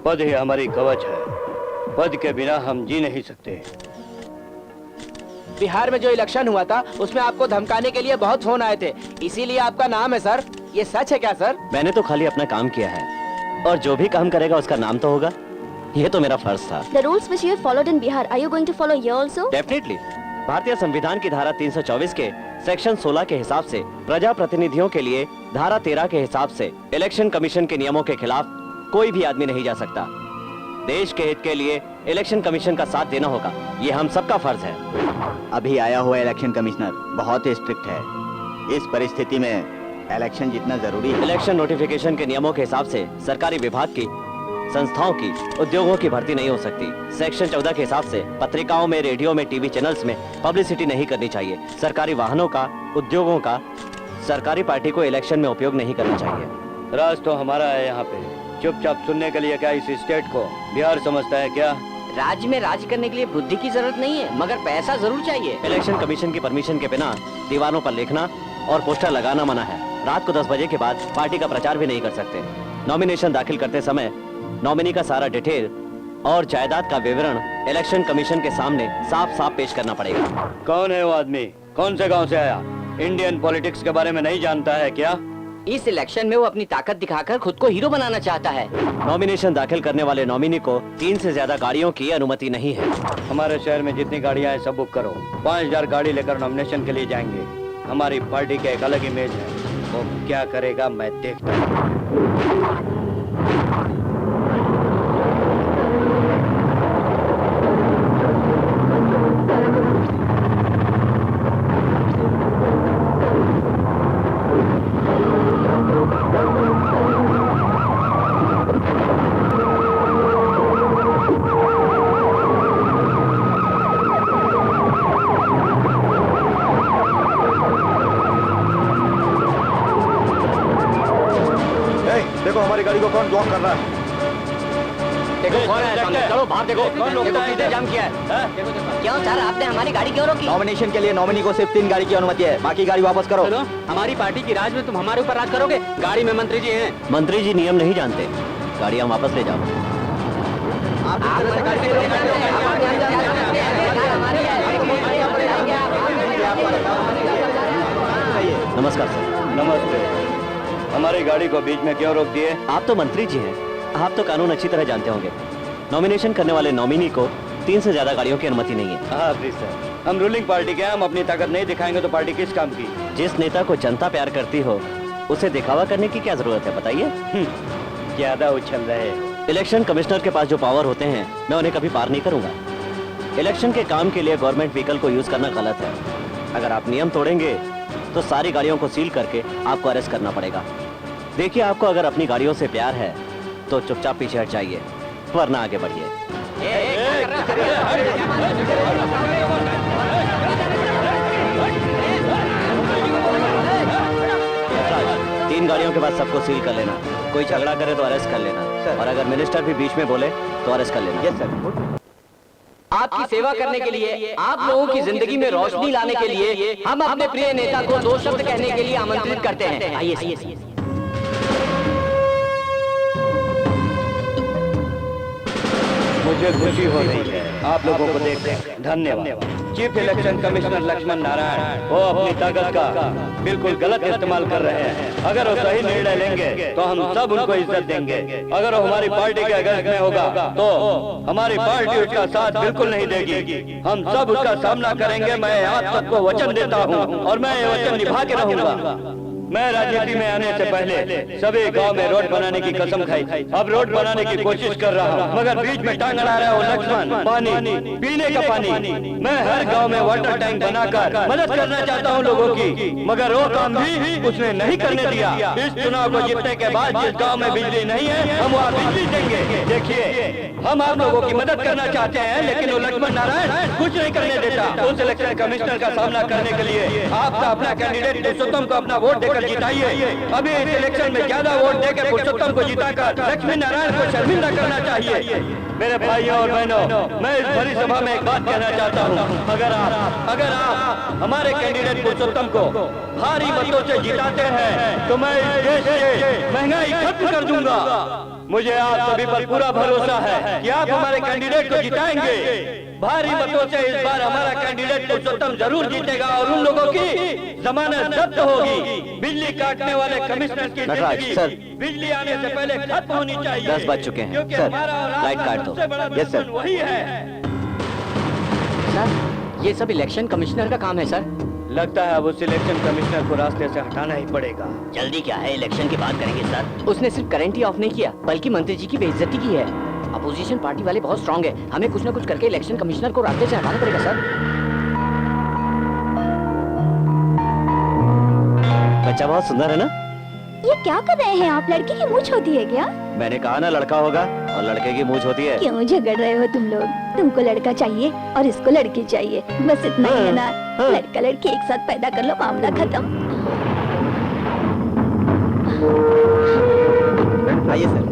पद ही हमारी कवच है। पद के बिना हम जी नहीं सकते। बिहार में जो इलेक्शन हुआ था उसमें आपको धमकाने के लिए बहुत फोन आए थे, इसीलिए आपका नाम है सर। ये सच है क्या सर? मैंने तो खाली अपना काम किया है, और जो भी काम करेगा उसका नाम तो होगा। ये तो मेरा फर्ज था। The rules which you have followed in Bihar, are you going to follow here also? Definitely. भारतीय संविधान की धारा 324 के सेक्शन 16 के हिसाब से प्रजा प्रतिनिधियों के लिए धारा 13 के हिसाब से इलेक्शन कमीशन के नियमों के खिलाफ कोई भी आदमी नहीं जा सकता। देश के हित के लिए इलेक्शन कमीशन का साथ देना होगा, ये हम सबका फर्ज है। अभी आया हुआ इलेक्शन कमिश्नर बहुत ही स्ट्रिक्ट है। इस परिस्थिति में इलेक्शन जीतना जरूरी है। इलेक्शन नोटिफिकेशन के नियमों के हिसाब से सरकारी विभाग की, संस्थाओं की, उद्योगों की भर्ती नहीं हो सकती। सेक्शन 14 के हिसाब से पत्रिकाओं में, रेडियो में, टीवी चैनल्स में पब्लिसिटी नहीं करनी चाहिए। सरकारी वाहनों का, उद्योगों का सरकारी पार्टी को इलेक्शन में उपयोग नहीं करना चाहिए। राज तो हमारा है यहाँ पे। चुपचाप सुनने के लिए क्या इस स्टेट को बिहार समझता है क्या? राज्य में राज करने के लिए बुद्धि की जरूरत नहीं है, मगर पैसा जरूर चाहिए। इलेक्शन कमीशन की परमिशन के बिना दीवारों पर लिखना और पोस्टर लगाना मना है। रात को 10 बजे के बाद पार्टी का प्रचार भी नहीं कर सकते। नॉमिनेशन दाखिल करते समय नॉमिनी का सारा डिटेल और जायदाद का विवरण इलेक्शन कमीशन के सामने साफ साफ पेश करना पड़ेगा। कौन है वो आदमी? कौन से गांव से आया? इंडियन पॉलिटिक्स के बारे में नहीं जानता है क्या? इस इलेक्शन में वो अपनी ताकत दिखाकर खुद को हीरो बनाना चाहता है। नॉमिनेशन दाखिल करने वाले नॉमिनी को 3 से ज्यादा गाड़ियों की अनुमति नहीं है। हमारे शहर में जितनी गाड़ियां हैं सब बुक करो। 5000 गाड़ी लेकर नॉमिनेशन के लिए जाएंगे। हमारी पार्टी का एक अलग इमेज है, वो क्या करेगा मैं देखता हूँ। देखो हमारी गाड़ी को कौन ब्लॉक कर रहा है। देखो कौन है सामने, चलो बाहर देखो। कौन लोग देखो किसने जाम किया है? क्यों सर, आपने हमारी गाड़ी क्यों रोकी? नॉमिनेशन के लिए नॉमिनी को सिर्फ 3 गाड़ी की अनुमति है, बाकी गाड़ी वापस करो। हमारी पार्टी की राज में तुम हमारे ऊपर राज करोगे? गाड़ी में मंत्री जी हैं। मंत्री जी नियम नहीं जानते, गाड़ियां वापस ले जाओ। नमस्कार सर। नमस्ते। हमारी गाड़ी को बीच में क्यों रोक दिए? आप तो मंत्री जी हैं, आप तो कानून अच्छी तरह जानते होंगे। नॉमिनेशन करने वाले नॉमिनी को 3 से ज्यादा गाड़ियों की अनुमति नहीं है। हाँ प्लीज सर, हम रूलिंग पार्टी के हैं, हम अपनी ताकत नहीं दिखाएंगे तो पार्टी किस काम की। जिस नेता को जनता प्यार करती हो उसे दिखावा करने की क्या जरूरत है बताइए। ज्यादा उछल रहे। इलेक्शन कमिश्नर के पास जो पावर होते हैं मैं उन्हें कभी पार नहीं करूंगा। इलेक्शन के काम के लिए गवर्नमेंट व्हीकल को यूज करना गलत है। अगर आप नियम तोड़ेंगे तो सारी गाड़ियों को सील करके आपको अरेस्ट करना पड़ेगा। देखिए, आपको अगर अपनी गाड़ियों से प्यार है तो चुपचाप पीछे हट जाइए, वरना आगे बढ़िए। तीन गाड़ियों के बाद सबको सील कर लेना। कोई झगड़ा करे तो अरेस्ट कर लेना, और अगर मिनिस्टर भी बीच में बोले तो अरेस्ट कर लेना। Yes sir. आपकी सेवा करने के लिए, आप लोगों की जिंदगी में रोशनी लाने के लिए हम अपने प्रिय नेता को 2 शब्द कहने के लिए आमंत्रित करते हैं। आइए। मुझे खुशी हो रही है आप लोगों को देखकर। धन्यवाद। Chief election commissioner Lakshman Narayan वो अपनी ताकत का बिल्कुल गलत इस्तेमाल कर रहे हैं। अगर वो सही निर्णय लेंगे तो हम सब उनको इज्जत देंगे। अगर वो हमारी पार्टी के अगेंस्ट में होगा तो हमारी पार्टी उसका साथ बिल्कुल नहीं देगी। हम सब उसका सामना करेंगे। मैं आप सबको वचन देता हूँ और मैं ये वचन निभा के रहूंगा। मैं राजनीति में आने से पहले सभी गांव में रोड बनाने की कसम खाई। अब रोड बनाने की कोशिश कर रहा हूँ, मगर बीच में टांग अड़ा रहा हूँ लक्ष्मण। पानी, पीने का पानी। मैं हर गांव में वाटर टैंक बनाकर मदद करना चाहता हूँ लोगों की, मगर वो काम भी उसने नहीं करने दिया। इस चुनाव को जीतने के बाद जिस गाँव में बिजली नहीं है हम वहाँ बिजली देंगे। देखिए, हम आप लोगों की मदद करना चाहते हैं, लेकिन वो लक्ष्मण नारायण कुछ नहीं करने देता। उस इलेक्शन कमिश्नर का सामना करने के लिए आपका अपना कैंडिडेट पुरुषोत्तम को अपना वोट देकर जिताइए। अभी इस इलेक्शन में ज्यादा वोट देकर पुरुषोत्तम को जिताकर लक्ष्मी नारायण को शर्मिंदा करना चाहिए। मेरे भाइयों और बहनों, मैं इस बड़ी सभा में एक बात कहना चाहता हूँ। अगर आप हमारे कैंडिडेट पुरुषोत्तम को भारी मतों से जिताते हैं तो मैं इस देश से महंगाई खत्म कर दूंगा। मुझे आप सभी पर पूरा भरोसा है कि आप हमारे कैंडिडेट को जिताएंगे। भारी मतों से इस बार हमारा कैंडिडेट पुरुषोत्तम जरूर जीतेगा और उन लोगों की जमानत जब्त होगी। बिजली काटने वाले कमिश्नर की जिंदगी बिजली आने से पहले खत्म होनी चाहिए। 10 बज चुके हैं सर, लाइट काट दो। यस सर, वही है सर। ये सब इलेक्शन कमिश्नर का काम है सर। लगता है अब उस इलेक्शन कमिश्नर को रास्ते से हटाना ही पड़ेगा। जल्दी क्या है, इलेक्शन की बात करेंगे सर। उसने सिर्फ करंट ही ऑफ नहीं किया बल्कि मंत्री जी की बेइज्जती की है। अपोजिशन पार्टी वाले बहुत स्ट्रांग है, हमें कुछ न कुछ करके इलेक्शन कमिश्नर को रास्ते से हटाना पड़ेगा सर। बच्चा बहुत सुंदर है ना? ये क्या कर रहे हैं आप? लड़की की मूंछ होती है क्या? मैंने कहा ना लड़का होगा, और लड़के की मूंछ होती है। क्यों झगड़ रहे हो तुम लोग? तुमको लड़का चाहिए और इसको लड़की चाहिए, बस इतना ही है ना? लड़का लड़की एक साथ पैदा कर लो, मामला खत्म। आइए सर।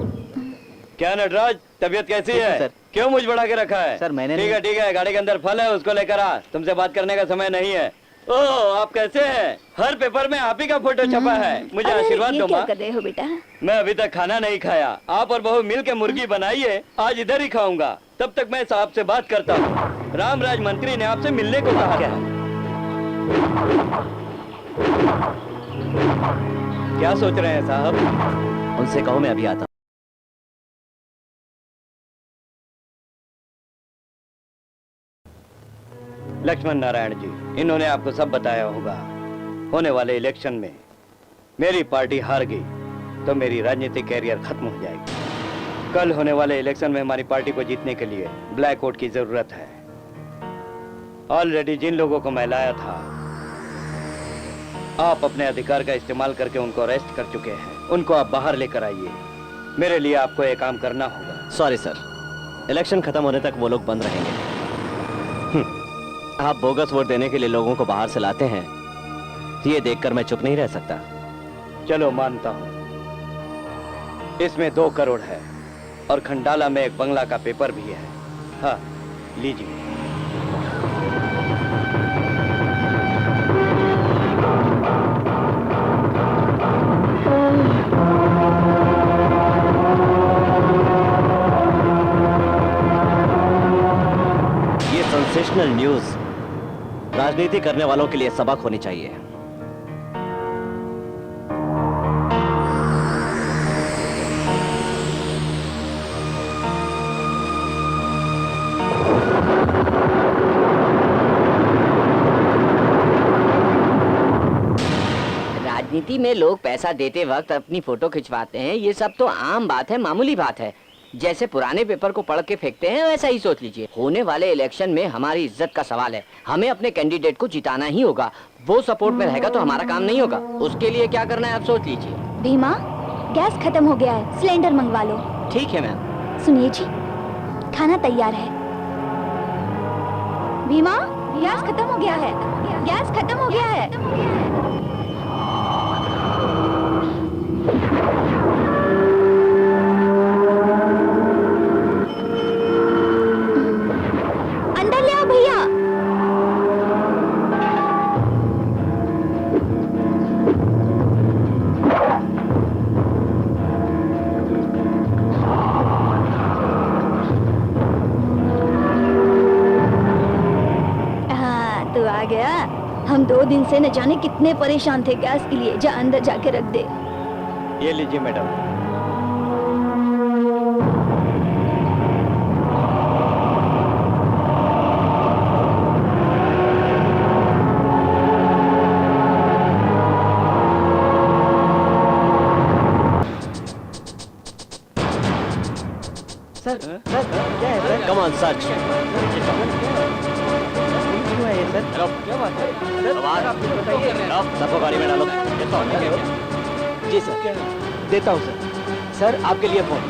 क्या नटराज, तबीयत कैसी है? सर। क्यों मुझ बढ़ा के रखा है? सर, मैंने ठीक है, गाड़ी के अंदर फल है, उसको लेकर आ। तुमसे बात करने का समय नहीं है। ओह, आप कैसे हैं? हर पेपर में आप ही का फोटो छपा है। मुझे आशीर्वाद दो माँ। कर रहे हो बेटा? मैं अभी तक खाना नहीं खाया। आप और बहू मिल के मुर्गी बनाइए, आज इधर ही खाऊंगा। तब तक मैं साहब से बात करता हूँ। रामराज मंत्री ने आपसे मिलने को कहा है। क्या सोच रहे हैं साहब? उनसे कहो मैं अभी आता हूं। लक्ष्मण नारायण जी, इन्होंने आपको सब बताया होगा। होने वाले इलेक्शन में मेरी पार्टी हार गई तो मेरी राजनीतिक कैरियर खत्म हो जाएगी। कल होने वाले इलेक्शन में हमारी पार्टी को जीतने के लिए ब्लैक वोट की जरूरत है। ऑलरेडी जिन लोगों को मैं लाया था, आप अपने अधिकार का इस्तेमाल करके उनको अरेस्ट कर चुके हैं। उनको आप बाहर लेकर आइए। मेरे लिए आपको एक काम करना होगा। सॉरी सर, इलेक्शन खत्म होने तक वो लोग बंद रहेंगे। आप बोगस वोट देने के लिए लोगों को बाहर से लाते हैं, ये देखकर मैं चुप नहीं रह सकता। चलो मानता हूं, इसमें 2 करोड़ है और खंडाला में एक बंगला का पेपर भी है। हाँ, लीजिए। ये सेंसेशनल न्यूज राजनीति करने वालों के लिए सबक होनी चाहिए। राजनीति में लोग पैसा देते वक्त अपनी फोटो खिंचवाते हैं, ये सब तो आम बात है, मामूली बात है। जैसे पुराने पेपर को पढ़ के फेंकते हैं, वैसा ही सोच लीजिए। होने वाले इलेक्शन में हमारी इज्जत का सवाल है, हमें अपने कैंडिडेट को जिताना ही होगा। वो सपोर्ट में रहेगा तो हमारा काम नहीं होगा। उसके लिए क्या करना है आप सोच लीजिए। भीमा, गैस खत्म हो गया है, सिलेंडर मंगवा लो। ठीक है मैम। सुनिए जी, खाना तैयार है। भीमा, गैस खत्म हो गया है, गैस खत्म हो गया है। अंदर ले आओ भैया। हाँ, तू आ गया। हम 2 दिन से न जाने कितने परेशान थे गैस के लिए। जा अंदर जाके रख दे। ये लीजिए मैडम। सर क्या है सर? Come on such. क्यों है ये सर? क्या बात है? सबको गाड़ी में डालो। जी सर, देता हूँ सर। सर आपके लिए phone.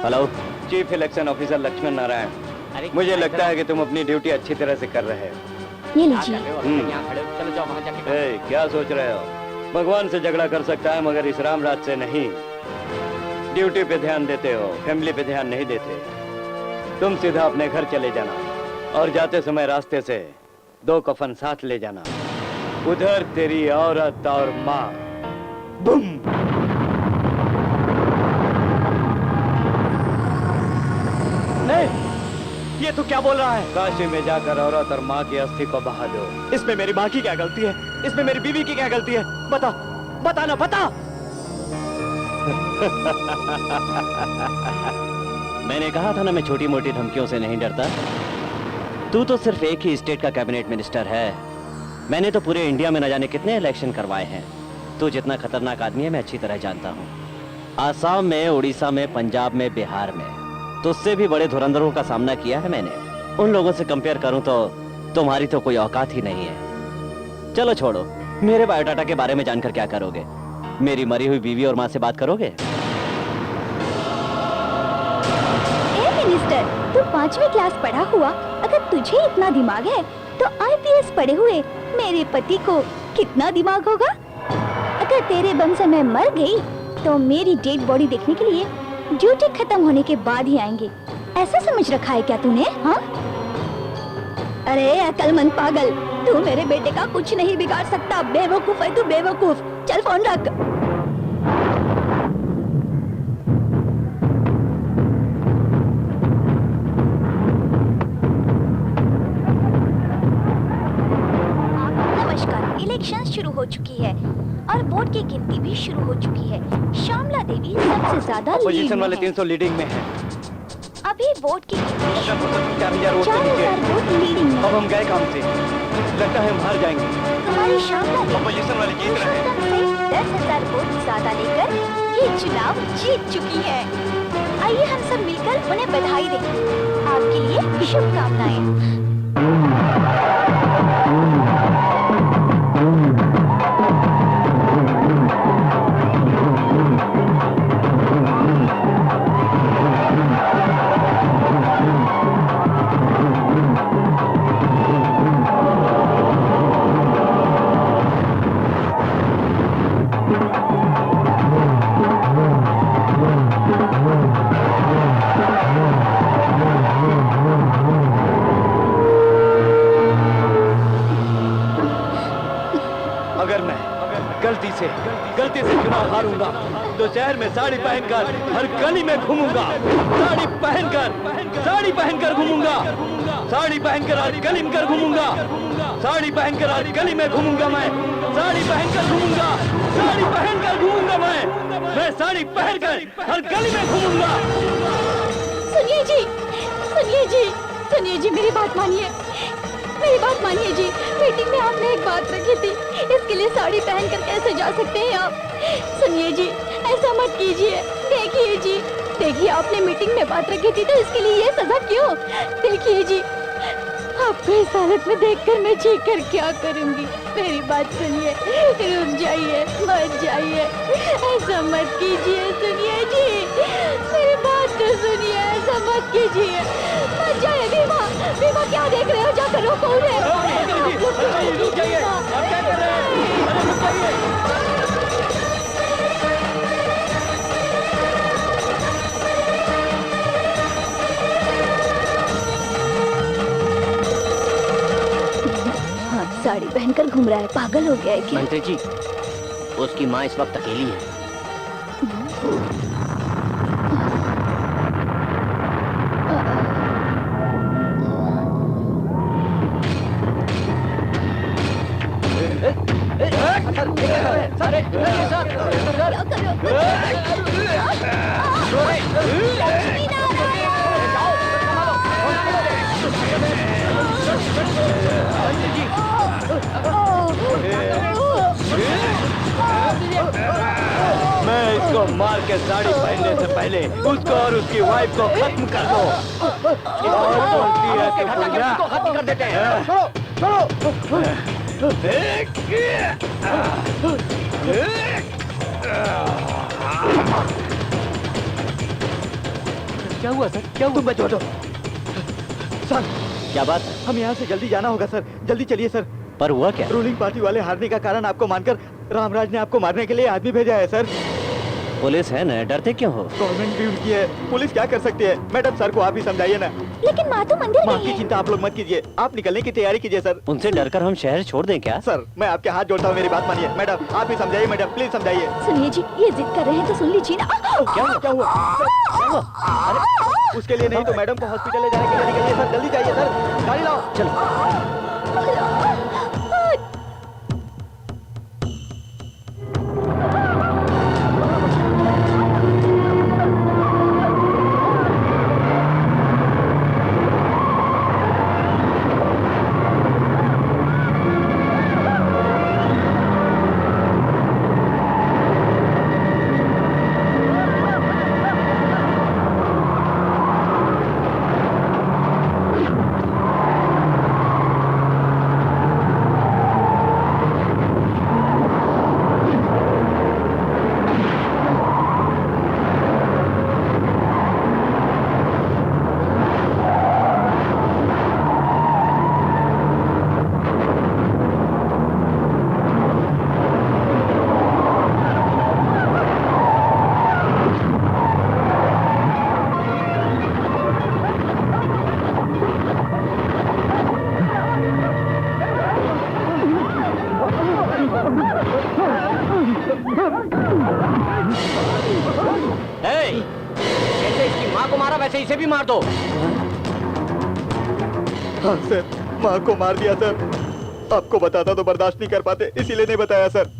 Hello, chief election officer Lakshman Narayan. मुझे लगता है कि तुम अपनी ड्यूटी अच्छी तरह से कर रहे हो। ये लीजिए। चलो जाओ वहाँ जाके। ए, क्या सोच रहे हो? भगवान से झगड़ा कर सकता है मगर इस रामराज से नहीं। ड्यूटी पे ध्यान देते हो, फैमिली पे ध्यान नहीं देते। तुम सीधा अपने घर चले जाना और जाते समय रास्ते से 2 कफन साथ ले जाना। उधर तेरी औरत और माँ। बुम। नहीं, ये तू क्या बोल रहा है? काशी में जाकर औरत और माँ की अस्थि को बहा दो। इसमें मेरी माँ की क्या गलती है? इसमें मेरी बीवी की क्या गलती है? बता, बता ना, बता। मैंने कहा था ना, मैं छोटी मोटी धमकियों से नहीं डरता। तू तो सिर्फ एक ही स्टेट का कैबिनेट मिनिस्टर है, मैंने तो पूरे इंडिया में न जाने कितने इलेक्शन करवाए हैं। तू जितना खतरनाक आदमी है मैं अच्छी तरह जानता हूँ। आसाम में, उड़ीसा में, पंजाब में, बिहार में तुझसे भी बड़े धुरंधरों का सामना किया है मैंने। उन लोगों से कंपेयर करूं तो तुम्हारी तो कोई औकात ही नहीं है। चलो छोड़ो, मेरे बायोडाटा के बारे में जानकर क्या करोगे? मेरी मरी हुई बीवी और माँ से बात करोगे? ए मिनिस्टर, तू 5वीं क्लास पढ़ा हुआ, अगर तुझे इतना दिमाग है तो IPS पढ़े हुए मेरे पति को कितना दिमाग होगा? अगर तेरे बम से मैं मर गई तो मेरी डेड बॉडी देखने के लिए ड्यूटी खत्म होने के बाद ही आएंगे। ऐसा समझ रखा है क्या तूने? हाँ? अरे अकलमंद पागल, तू मेरे बेटे का कुछ नहीं बिगाड़ सकता। बेवकूफ है तू, बेवकूफ। चल फोन रख। नमस्कार, इलेक्शन शुरू हो चुकी है और वोट की गिनती भी शुरू हो चुकी है। श्यामला देवी सबसे ज्यादा पोजीशन वाले 300 लीडिंग में हैं। अभी वोट की गिनती शुरू हो चुकी है। 4000 वोट से 4000 नीचे। वोट लीडिंग में। अब हम गए काम से, लगता है हम हार जाएंगे। तुम्हारी श्यामला देवी अपोजिशन वाले जीत रहे हैं। पुरुषोत्तम से 10,000 वोट ज्यादा लेकर ये चुनाव जीत चुकी है। आइए हम सब मिलकर उन्हें बधाई दें। आपके लिए शुभकामनाएं। गलती से चुनाव हारूंगा तो शहर में साड़ी पहनकर हर गली में घूमूंगा। साड़ी पहनकर घूमूंगा। साड़ी पहनकर हर गली में घूमूंगा। साड़ी पहनकर हर गली में घूमूंगा। मैं साड़ी पहनकर घूमूंगा। साड़ी पहनकर घूमूंगा। मैं साड़ी पहनकर हर गली में घूमूंगा। सुनिए जी, सुनिए जी, सुनिए जी, मेरी बात मानिए। मेरी बात मानिए जी, मीटिंग में आपने एक बात रखी थी, इसके लिए साड़ी पहनकर कैसे जा सकते हैं आप? सुनिए जी, ऐसा मत कीजिए। देखिए जी, देखिए आपने मीटिंग में बात रखी थी तो इसके लिए ये सजा क्यों? देखिए जी, आपको इस हालत में देखकर मैं चीख कर क्या करूंगी? मेरी बात सुनिए, रुक जाइए, मत जाइए, ऐसा मत कीजिए। सुनिए जी, मेरी बात तो सुनिए, ऐसा मत कीजिए, मत जाइए। भीमा, भीमा क्या देख रहे हो? जाकर रोको उन्हें। रुक जाइए, आप क्या कर रहे हैं? अरे रुक जाइए। साड़ी पहनकर घूम रहा है, पागल हो गया है क्या? मंत्री जी, उसकी माँ इस वक्त अकेली है। मैं इसको मार के साड़ी पहनने से पहले उसको और उसकी वाइफ को खत्म कर दो। और बोलती है तो पूजा खत्म कर देते हैं। क्या हुआ सर? क्या हुआ? तुम बचो दो सर। क्या बात है? हम यहाँ से जल्दी जाना होगा सर, जल्दी चलिए सर। पर हुआ क्या? रूलिंग पार्टी वाले हारने का कारण आपको मानकर रामराज ने आपको मारने के लिए आदमी भेजा है सर। पुलिस है ना, डरते क्यों हो? गवर्नमेंट भी उनकी है, पुलिस क्या कर सकती है? मैडम सर को आप ही समझाइए ना। लेकिन माँ तो मंदिर माँ गई की है। चिंता आप लोग मत कीजिए, आप निकलने की तैयारी कीजिए सर। उनसे डरकर हम शहर छोड़ दें क्या? सर मैं आपके हाथ जोड़ता हूँ, मेरी बात मानिए। मैडम आप ही समझाइए, मैडम प्लीज समझाइए। सुनिए जी, ये जिद कर रहे हैं तो सुन लीजिए ना। क्या हुआ? क्या हुआ? क्या हुआ? अरे उसके लिए नहीं तो मैडम को हॉस्पिटल ले जाने के लिए निकलिए सर, जल्दी जाइए सर, गाड़ी लाओ। चलो। जैसे इसकी माँ को मारा वैसे इसे भी मार दो। हाँ सर, माँ को मार दिया सर। आपको बताता तो बर्दाश्त नहीं कर पाते, इसीलिए नहीं बताया सर।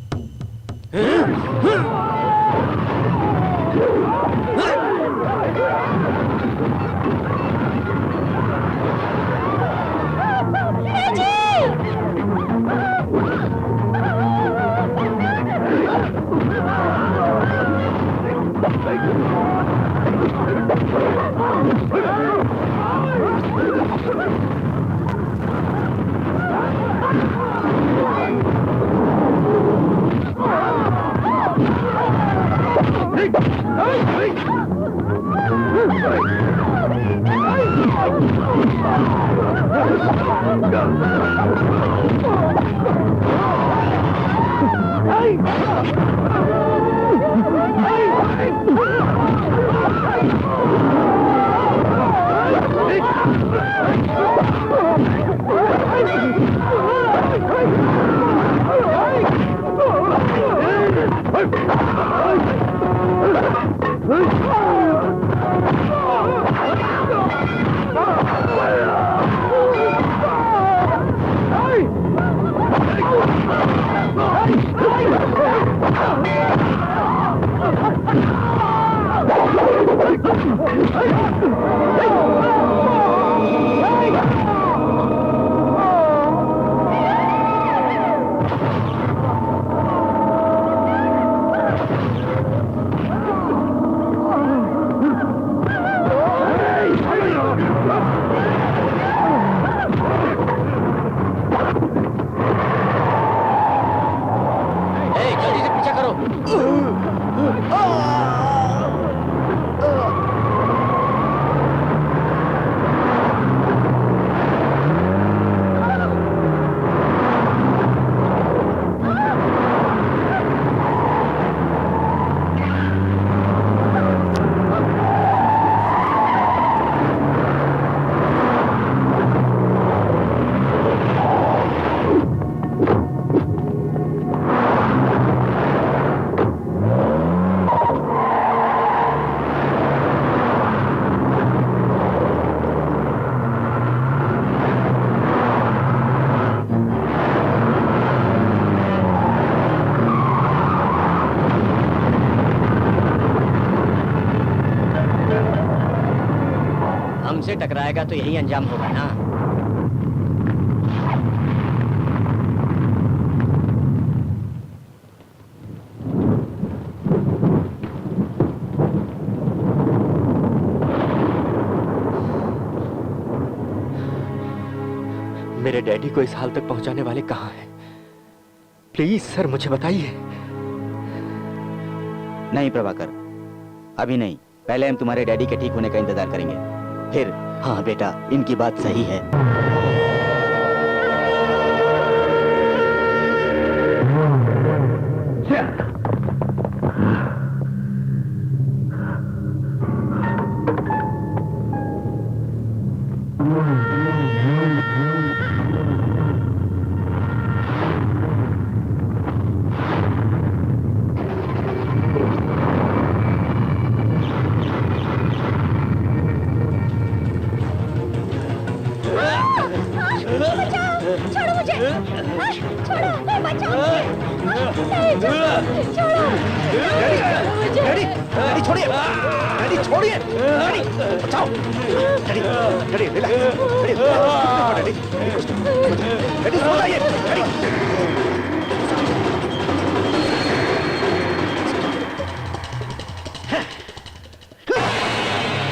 मुझसे टकराएगा तो यही अंजाम होगा ना। मेरे डैडी को इस हाल तक पहुंचाने वाले कहाँ हैं? प्लीज सर मुझे बताइए। नहीं प्रभाकर, अभी नहीं। पहले हम तुम्हारे डैडी के ठीक होने का इंतजार करेंगे, फिर। हाँ बेटा, इनकी बात सही है। छोड़ो मुझे, छोड़ो, बचाओ मुझे, छोड़ो। डैडी, डैडी छोड़िए, डैडी छोड़िए, डैडी बचाओ, daddy, daddy relax, daddy, daddy, daddy सो जाइए, डैडी।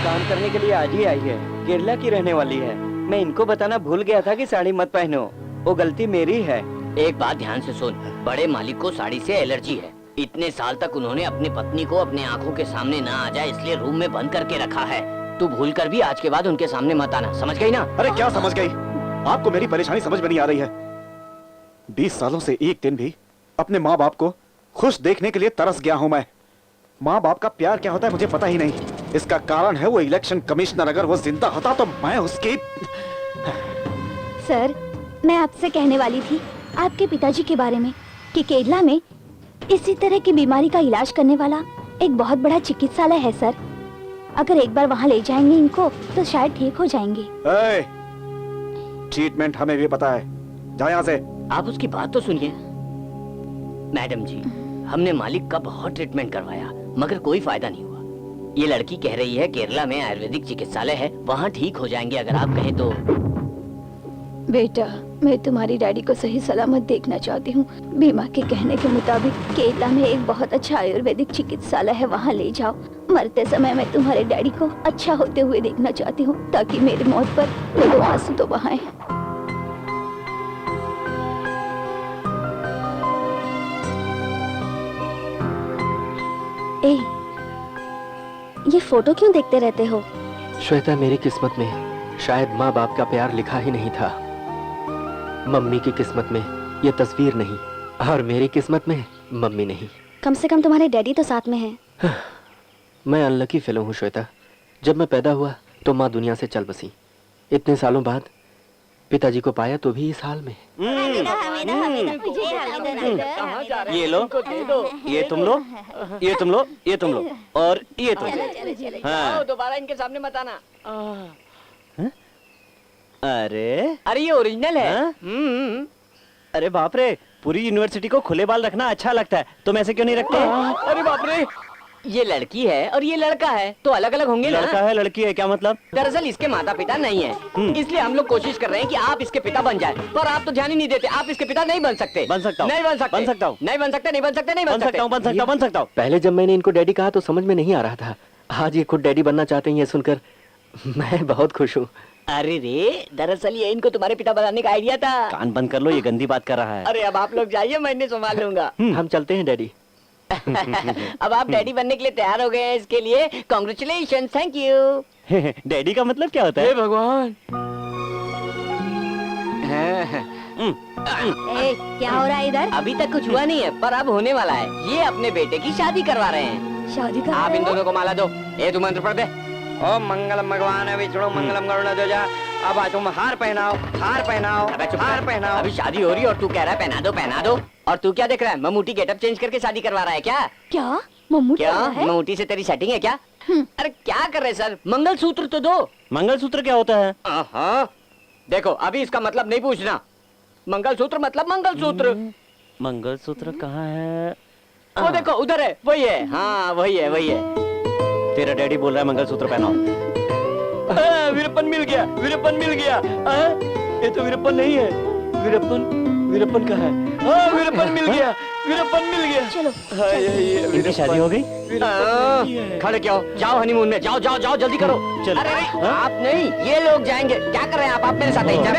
काम करने के लिए आज ही आई है, केरला की रहने वाली है। मैं इनको बताना भूल गया था कि साड़ी मत पहनो, वो गलती मेरी है। एक बात ध्यान से सुन, बड़े मालिक को साड़ी से एलर्जी है। इतने साल तक उन्होंने अपनी पत्नी को अपने आंखों के सामने ना आ जाए इसलिए रूम में बंद करके रखा है। तू भूल कर भी आज के बाद उनके सामने मत आना, समझ गई ना? अरे क्या समझ गई? आपको मेरी परेशानी समझ में नहीं आ रही है? 20 सालों से एक दिन भी अपने माँ बाप को खुश देखने के लिए तरस गया हूं मैं। माँ बाप का प्यार क्या होता है मुझे पता ही नहीं। इसका कारण है वो इलेक्शन कमिश्नर। अगर वो जिंदा होता तो मैं उसकी। सर, मैं आपसे कहने वाली थी आपके पिताजी के बारे में कि केरला में इसी तरह की बीमारी का इलाज करने वाला एक बहुत बड़ा चिकित्सालय है सर। अगर एक बार वहाँ ले जाएंगे इनको तो शायद ठीक हो जाएंगे। ट्रीटमेंट हमें भी पता है, जाओ यहाँ से। आप उसकी बात तो सुनिए। मैडम जी, हमने मालिक का बहुत ट्रीटमेंट करवाया मगर कोई फायदा नहीं हुआ। ये लड़की कह रही है केरला में आयुर्वेदिक चिकित्सालय है, वहाँ ठीक हो जाएंगे अगर आप कहें तो। बेटा, मैं तुम्हारी डैडी को सही सलामत देखना चाहती हूँ। बीमा के कहने के मुताबिक केरला में एक बहुत अच्छा आयुर्वेदिक चिकित्सालय है, वहाँ ले जाओ। मरते समय मैं तुम्हारे डैडी को अच्छा होते हुए देखना चाहती हूँ ताकि मेरी मौत पर वो 2 आंसू तो बहाएं। ए, ये फोटो क्यों देखते रहते हो? श्वेता, मेरी किस्मत में शायद माँ बाप का प्यार लिखा ही नहीं था। मम्मी की किस्मत में ये तस्वीर नहीं और मेरी किस्मत में मम्मी नहीं। कम से कम तुम्हारे डैडी तो साथ में हैं। मैं अनलकी फेलो हूँ श्वेता। जब मैं पैदा हुआ तो माँ दुनिया से चल बसी। इतने सालों बाद पिताजी को पाया तो भी इस हाल में। ये लो, ये तुम लो, ये तुम लो, ये तुम लो और ये तुम लो। हाँ। दोबारा इनके सामने मत आना। अरे ये ओरिजिनल है। अरे बाप रे, पूरी यूनिवर्सिटी को खुले बाल रखना अच्छा लगता है, तुम ऐसे क्यों नहीं रखते? अरे बाप रे, ये लड़की है और ये लड़का है तो अलग अलग होंगे ना? लड़का है लड़की है क्या मतलब? दरअसल इसके माता पिता नहीं है, इसलिए हम लोग कोशिश कर रहे हैं कि आप इसके पिता बन जाए, पर आप तो ध्यान ही नहीं देते। आप इसके पिता नहीं बन सकते। बन सकता हूँ, नहीं बन सकते, बन सकता हूँ, नहीं बन सकते, नहीं बन सकते, नहीं बन सकता हूँ, बन सकता हूँ, बन सकता हूँ। पहले जब मैंने इनको डैडी कहा तो समझ में नहीं आ रहा था। आज ये खुद डैडी बनना चाहते हैं, ये सुनकर मैं बहुत खुश हूँ। अरे रे, दरअसल ये इनको तुम्हारे पिता बनाने का आइडिया था। कान बंद कर लो, ये गंदी बात कर रहा है। अरे अब आप लोग जाइए, मैं इन्हें संभाल लूंगा। हम चलते हैं डैडी। अब आप डैडी बनने के लिए तैयार हो गए हैं, इसके लिए कॉन्ग्रेचुलेशन, थैंक यू। डैडी का मतलब क्या होता है? भगवान, क्या हो रहा है इधर? अभी तक कुछ हुआ नहीं है पर अब होने वाला है। ये अपने बेटे की शादी करवा रहे हैं। शादी कर आप इन दोनों को माला दो। ए तू मंत्र पढ़ दे। ओम मंगलम भगवान विष्णु मंगलम गरुड़ध्वजा। अब आज तुम हार पहनाओ, हार पहनाओ, हार पहनाओ। अभी शादी हो रही है और तू कह रहा है पहना दो, पहना दो। और तू क्या देख रहा है? ममूटी गेटअप चेंज करके शादी करवा रहा है क्या? क्या मम्मू क्या है? ममूटी से तेरी सेटिंग है क्या? अरे क्या कर रहे सर, मंगलसूत्र तो दो। मंगलसूत्र क्या होता है? देखो अभी इसका मतलब नहीं पूछना। मंगलसूत्र मतलब मंगलसूत्र। मंगलसूत्र कहाँ है? वो देखो उधर है, वही है। हाँ वही है, वही है। तेरा डैडी बोल रहा है मंगलसूत्र पहनाओ। वीरप्पन मिल गया, वीरप्पन मिल गया। ये तो वीरप्पन नहीं है। वीरप्पन, वीरप्पन कहाँ है? वीरप्पन मिल गया, वीरप्पन मिल गया। चलो इनकी शादी हो गई? खड़े क्या हो? जाओ हनीमून में, जाओ जाओ जाओ, जल्दी करो। चलो। अरे आप नहीं, ये लोग जाएंगे। क्या कर रहे हैं आप मेरे साथ आइए। चले।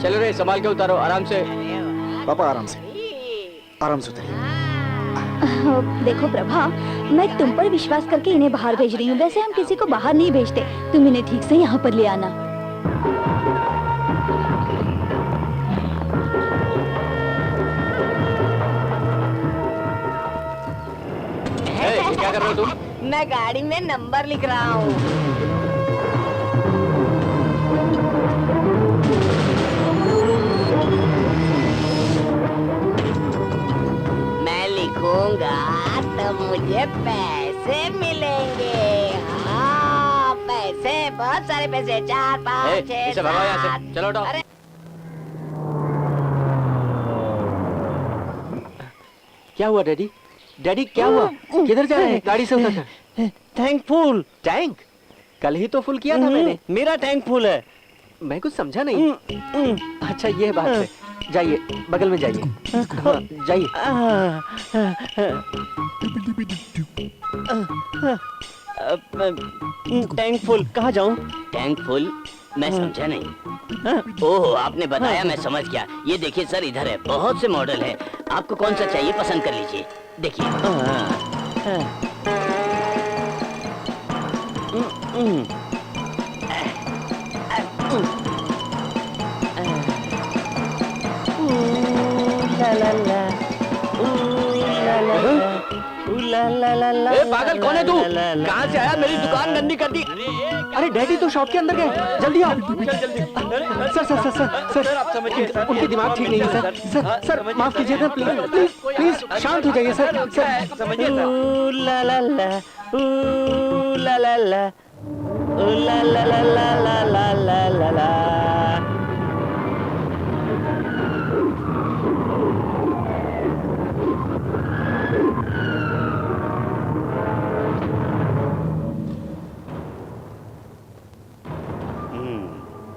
चलो रे, संभाल के उतारो, आराम से। पापा आराम से उतरिए। देखो प्रभा, मैं तुम पर विश्वास करके इन्हें बाहर भेज रही हूँ। वैसे हम किसी को बाहर नहीं भेजते। तुम इन्हें ठीक से यहाँ पर ले आना। क्या कर रहे हो तुम? मैं गाड़ी में नंबर लिख रहा हूँ। मैं लिखूंगा तो मुझे पैसे मिलेंगे। हाँ, पैसे, बहुत सारे पैसे। 4, 5, 6, इसे भगाओ यहाँ 7। से। चलो उठाओ। अरे क्या हुआ डैडी? डैडी क्या हुआ? किधर जा रहे हैं? गाड़ी से उतर कर। Tank full. टैंक? कल ही तो फुल किया था मैंने। मेरा टैंक फुल है। मैं कुछ समझा नहीं। अच्छा ये बात है। जाइए, बगल में जाइए। हाँ, जाइए। टैंक फुल कहाँ जाऊँ? Tank full? मैं समझा नहीं। ओह, आपने बताया, मैं समझ गया। ये देखिए सर, इधर है, बहुत से मॉडल है। आपको कौन सा चाहिए पसंद कर लीजिए। देखिए। ए, पागल कौन है तू? कहाँ से आया? मेरी दुकान गंदी कर दी। अरे डैडी तो शॉप के अंदर गए। जल्दी आओ। Sir sir sir sir sir आप समझिए सर। उनके दिमाग ठीक नहीं है सर। सर सर माफ कीजिएगा, प्लीज प्लीज प्लीज शांत हो जाइए सर। सर समझिए सर। ला ला ला, ला ला ला, ला ला ला ला ला ला ला ला।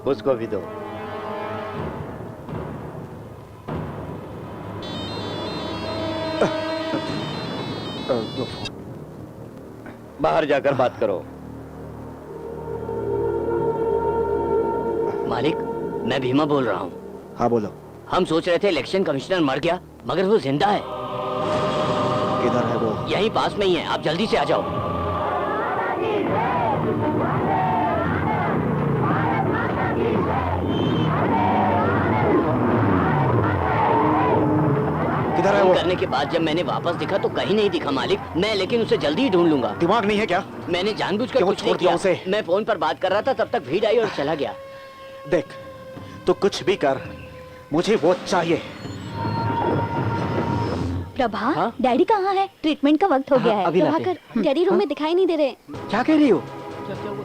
उसको भी दो। बाहर जाकर बात करो। मालिक, मैं भीमा बोल रहा हूँ। हाँ बोलो। हम सोच रहे थे इलेक्शन कमिश्नर मर गया, मगर वो जिंदा है। किधर है वो? यहीं पास में ही है, आप जल्दी से आ जाओ। किधर है वो? करने के बाद जब मैंने वापस दिखा तो कहीं नहीं दिखा मालिक। मैं लेकिन उसे जल्दी ही ढूंढ लूंगा। दिमाग नहीं है क्या? मैंने जानबूझकर क्यों कुछ नहीं छोड़ दिया किया। उसे? मैं फोन पर बात कर रहा था, तब तक भीड़ आई और चला गया। देख, तू कुछ भी कर, मुझे वो चाहिए। प्रभा, डैडी कहाँ है? ट्रीटमेंट का वक्त हो गया है। अभी लाते प्रभाकर, डैडी रूम में दिखाई नहीं दे रहे। क्या कह रही हो?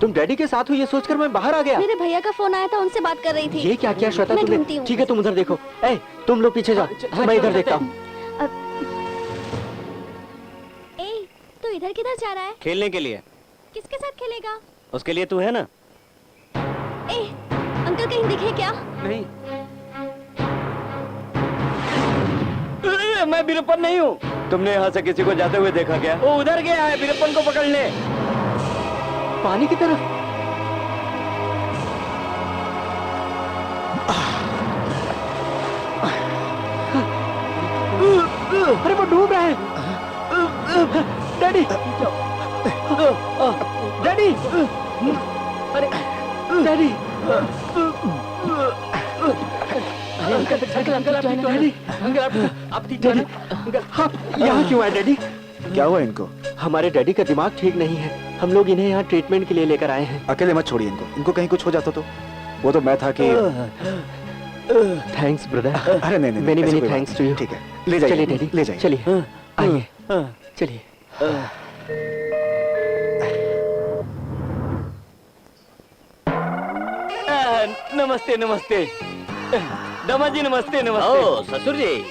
तुम डैडी के साथ हो ये सोचकर मैं बाहर आ गया। मेरे भैया का फोन आया था, उनसे बात कर रही थी। ये क्या किया श्वेता मैं ढूंढती तुमने? हूँ। ठीक है तुम उधर देखो। ए, तुम लोग पीछे जाओ, मैं इधर देखता हूँ। ए, तू इधर किधर जा रहा है? खेलने के लिए। किसके साथ खेलेगा? उसके लिए तू है ना। ए, अंकल कहीं दिखे क्या? नहीं, मैं वीरप्पन नहीं हूँ। तुमने यहाँ से किसी को जाते हुए देखा क्या? वो उधर गया है वीरप्पन को पकड़ने। पानी की तरफ। अरे वो डूब रहा है। डैडी, डैडी, अरे डैडी, आप यहाँ क्यों आए डैडी? क्या हुआ इनको? हमारे डैडी का दिमाग ठीक नहीं है। हम लोग इन्हें यहाँ ट्रीटमेंट के लिए लेकर आए हैं। अकेले मत छोड़िए इनको। इनको कहीं कुछ हो जाता तो? वो तो मैं था कि। Thanks brother. अरे नहीं नहीं, मेनी ऐसी मेनी कोई बात थैंक्स टू यू। ठीक है, ले जाइए। चलिए डैडी, ले जाइए। चलिए, आइए, चलिए। नमस्ते नमस्ते। दमा जी नमस्ते नमस्ते। ओ ससुर जी,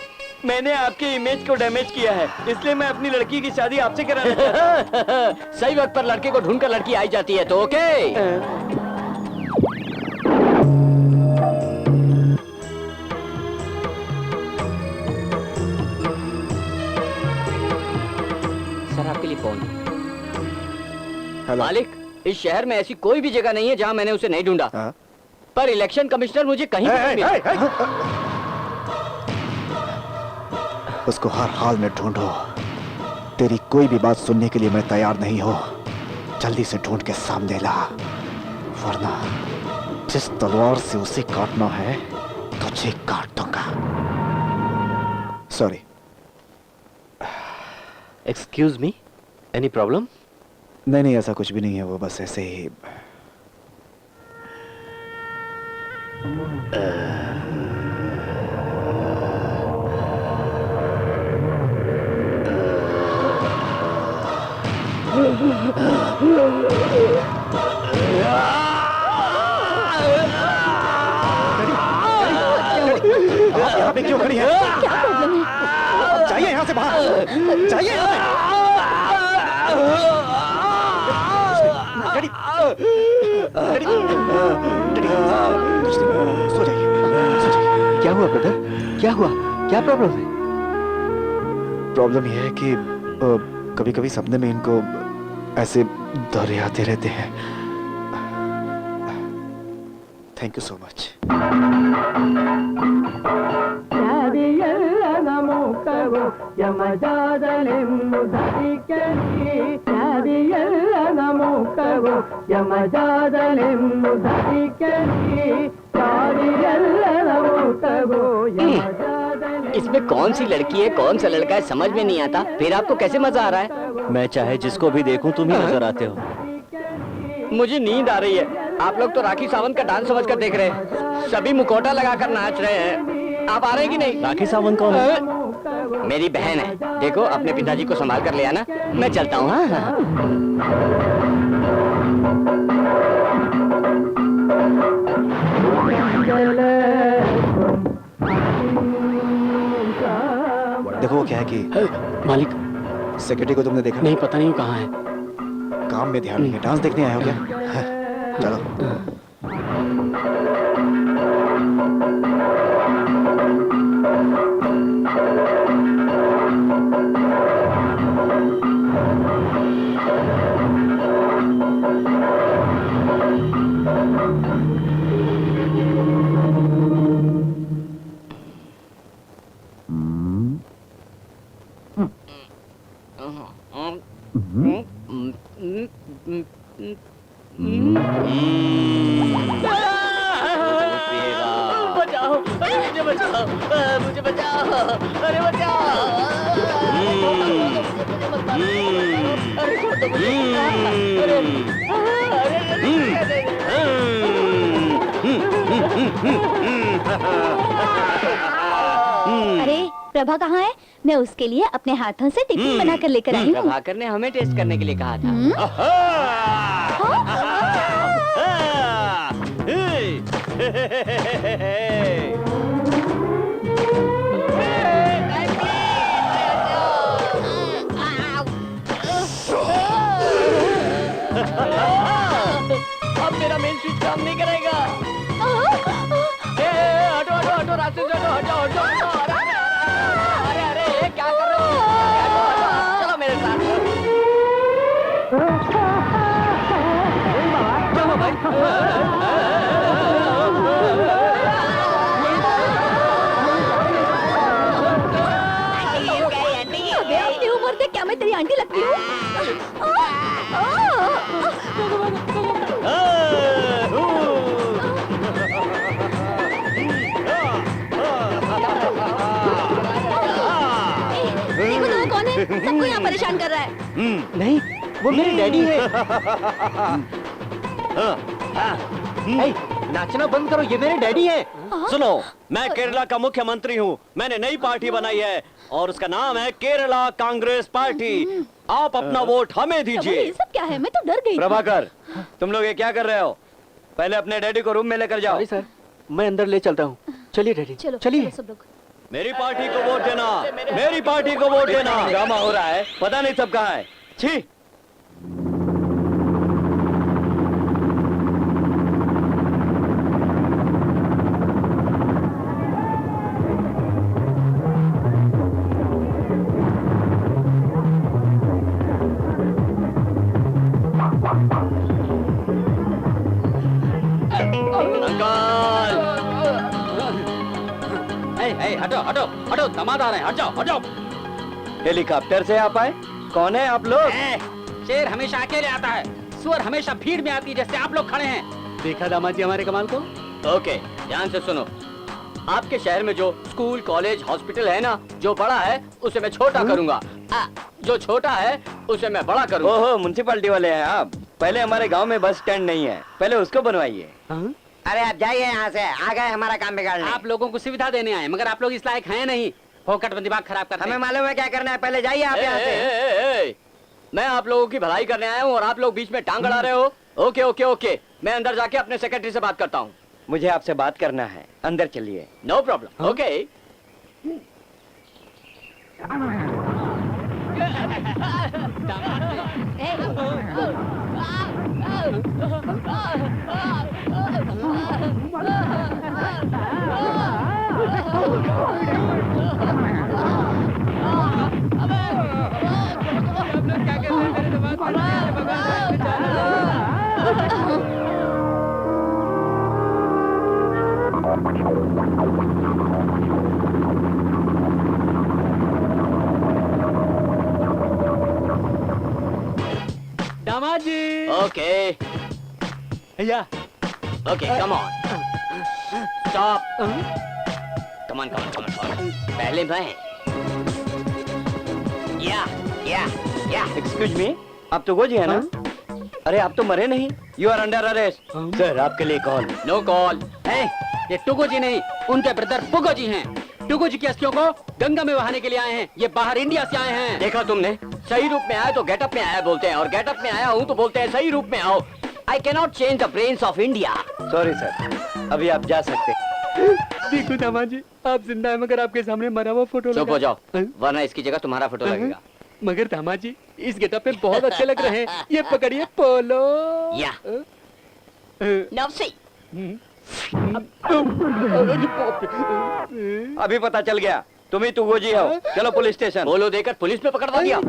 मैंने आपके इमेज को डैमेज किया है, इसलिए मैं अपनी लड़की की शादी आपसे कराना चाहता हूँ। सही वक्त पर लड़के को ढूंढकर लड़की आई जाती है तो ओके। सर आपके लिए फोन। हेलो। मालिक, इस शहर में ऐसी कोई भी जगह नहीं है जहां मैंने उसे नहीं ढूंढा। हाँ? पर इलेक्शन कमिश्नर मुझे कहीं नहीं मिला। उसको हर हाल में ढूंढो। तेरी कोई भी बात सुनने के लिए मैं तैयार नहीं हूं। जल्दी से ढूंढ के सामने ला, वरना जिस तलवार से उसे काटना है तुझे काट दूंगा। Sorry. Excuse me, any problem? नहीं नहीं, ऐसा कुछ भी नहीं है, वो बस ऐसे ही। यहाँ पे क्यों खड़ी है? क्या प्रॉब्लम है? जाइए यहाँ से बाहर, जाइए यहाँ से। डैडी, डैडी, डैडी, सो जाइए, सो जाइए। क्या हुआ ब्रदर, क्या हुआ, क्या प्रॉब्लम है? प्रॉब्लम यह है कि कभी कभी सपने में इनको ऐसे दौरे आते रहते हैं। Thank you so much. इसमें कौन सी लड़की है, कौन सा लड़का है, समझ में नहीं आता। फिर आपको कैसे मजा आ रहा है? मैं चाहे जिसको भी देखूं तुम ही नजर आते हो। मुझे नींद आ रही है। आप लोग तो राखी सावंत का डांस समझकर देख रहे हैं। सभी मुखौटा लगाकर नाच रहे हैं। आप आ रहे हैं कि नहीं? राखी सावंत कौन है? मेरी बहन है। देखो अपने पिताजी को संभाल कर ले आना। मैं चलता हूँ। हाँ। देखो वो क्या है कि मालिक, सेक्रेटरी को तुमने देखा? नहीं, पता नहीं कहाँ है। काम में ध्यान नहीं है। डांस देखने आए हो क्या? चलो। बचाओ, अरे मुझे बचाओ, मुझे बचाओ, अरे बचाओ। अरे छोड़ दो मुझे। अरे प्रभा कहाँ है? मैं उसके लिए अपने हाथों से टिफिन बना कर लेकर आई हूँ। प्रभाकर ने हमें टेस्ट करने के लिए कहा था। अब मेरा मेन स्विच काम नहीं करेगा। हटो हटो हटो, रास्ते से हटो हटो हटो हटो। अरे अरे ये क्या कर रहे हो? चलो मेरे साथ। चलो भाई। अबे अपनी उम्र से क्या मैं तेरी आंटी लगती हूँ? देखो तो वो कौन है? सबको यहाँ परेशान कर रहा है। नहीं, वो मेरे डैडी है। ए, नाचना बंद करो, ये मेरे डैडी है। सुनो, मैं केरला का मुख्यमंत्री हूँ। मैंने नई पार्टी बनाई है और उसका नाम है केरला कांग्रेस पार्टी। आप अपना वोट हमें ये दीजिए। सब क्या है? मैं तो डर गई। प्रभाकर, तुम लोग ये क्या कर रहे हो? पहले अपने डैडी को रूम में लेकर जाओ। सॉरी सर, मैं अंदर ले चलता हूँ। चलिए डैडी, चलो चलिए। चलो सब लोग। मेरी पार्टी को वोट देना, मेरी पार्टी को वोट देना। ड्रामा हो रहा है, पता नहीं सब कहाँ है। छी। हटो हटो हटो, दामाद आ रहे हैं, हट जाओ हट जाओ। हेलीकॉप्टर से आप आए? कौन है आप लोग? शेर हमेशा अकेले आता है, सुअर हमेशा भीड़ में आती है, जैसे आप लोग खड़े हैं। देखा दामाद जी हमारे कमाल को? ओके, ध्यान से सुनो। आपके शहर में जो स्कूल, कॉलेज, हॉस्पिटल है ना, जो बड़ा है उसे मैं छोटा करूंगा, जो छोटा है उसे मैं बड़ा करूंगा। ओहो, म्युनिसिपैलिटी वाले हैं आप। पहले हमारे गांव में बस स्टैंड नहीं है, पहले उसको बनवाइए। अरे आप जाइए यहाँ से, आ गए हमारा काम बिगाड़ने। आप लोगों को सुविधा देने आए, मगर आप लोग इस लायक हैं नहीं। फोकट में दिमाग खराब करते हमें हैं। मालूम है क्या करना है, पहले जाइए आप यहाँ से। मैं आप लोगों की भलाई करने आया हूँ और आप लोग बीच में टांग अड़ा रहे हो। ओके ओके ओके, मैं अंदर जाके अपने सेक्रेटरी से बात करता हूँ। मुझे आपसे बात करना है, अंदर चलिए। No problem. ओके। दामाद जी। ओके भैया। Okay, come on, stop, come on come on come on. पहले मैं। या एक्सक्यूज मी, आप तो गोजी है ना? अरे आप तो मरे नहीं। You are under arrest. Sir आपके लिए कॉल। No call. ये टुगो जी नहीं, उनके ब्रदर पुगो जी हैं। टुगो जी की अस्थियों को गंगा में बहाने के लिए आए हैं। ये बाहर इंडिया से आए हैं। देखा तुमने, सही रूप में आया तो गेटअप में आया बोलते हैं, और गेटअप में आया हूँ तो बोलते हैं सही रूप में आओ। I can not change the brains of India. Sorry sir, अभी आप जा सकते। देखो दामाद जी, आप जिंदा है मगर आपके सामने मरा हुआ फोटो चुप हो जाओ, वरना इसकी जगह तुम्हारा फोटो लगेगा। मगर दामाद जी, इस गेटअप में बहुत अच्छे लग रहे हैं। ये पकड़िए पोलो। या नवसी। अभी पता चल गया तुम ही तुगोजी हो। चलो पुलिस स्टेशन। बोलो देकर पुलिस में पकड़वा दिया।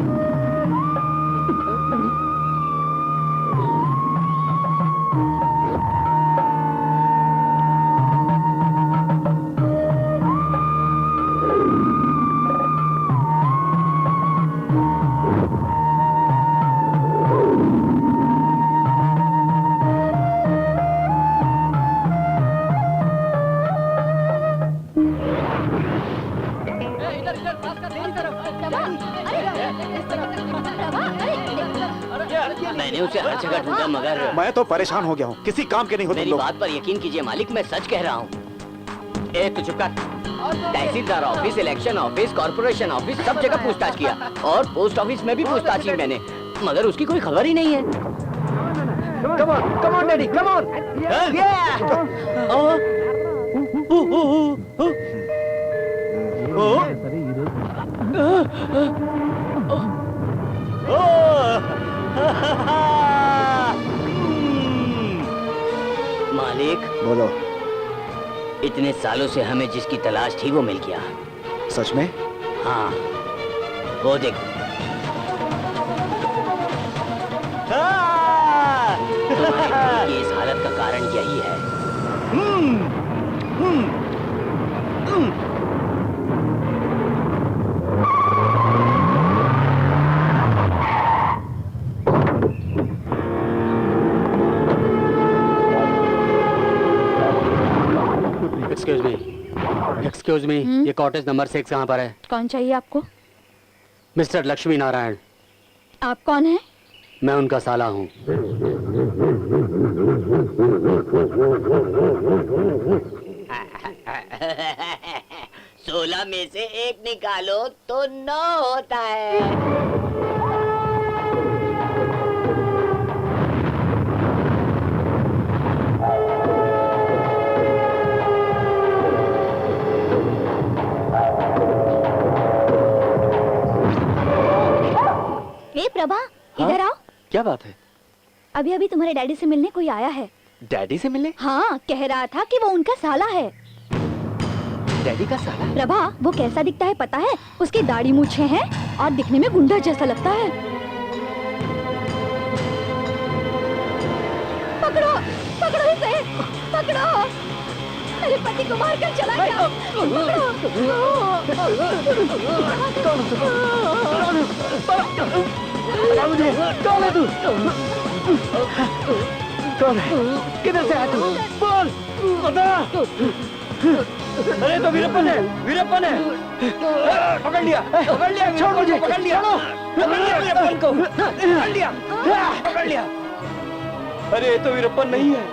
मैंने उसे हर जगह ढूंढा मगर मैं तो परेशान हो गया हूँ, किसी काम के नहीं हो तुम मेरी लोग। बात पर यकीन कीजिए मालिक, मैं सच कह रहा हूँ। ए तू चुप कर। Tehsildar office, election office, corporation office, सब जगह पूछताछ किया, और पोस्ट ऑफिस में भी पूछताछ की मैंने, मगर उसकी कोई खबर ही नहीं है। Come on, Daddy, come on. मालिक, बोलो। इतने सालों से हमें जिसकी तलाश थी वो मिल गया। सच में? हाँ, वो देख। तुम्हारे ये इस हालत का कारण यही है। एक्सक्यूज मी, ये कॉटेज नंबर 6 कहाँ पर है? कौन चाहिए आपको? मिस्टर लक्ष्मी नारायण। आप कौन है? मैं उनका साला हूँ। सोलह में से एक निकालो तो 9 होता है। इधर आओ। क्या बात है? अभी अभी तुम्हारे डैडी से मिलने कोई आया है। डैडी से मिलने? हाँ, कह रहा था कि वो उनका साला है। डैडी का साला? प्रभा, वो कैसा दिखता है पता है? उसकी दाढ़ी मूछें हैं और दिखने में गुंडा जैसा लगता है। पकड़ो, पकड़ो इसे, पकड़ो। मेरे पति को मार कर चला गया। कौन है तू? कौन है? किधर से आया तू? बोल, बता। अरे तो वीरप्पन है, वीरप्पन है। पकड़ लिया, छोड़ मुझे, पकड़ लिया, पकड़ लिया वीरप्पन को, पकड़ लिया, पकड़ लिया। अरे ये तो वीरप्पन नहीं है।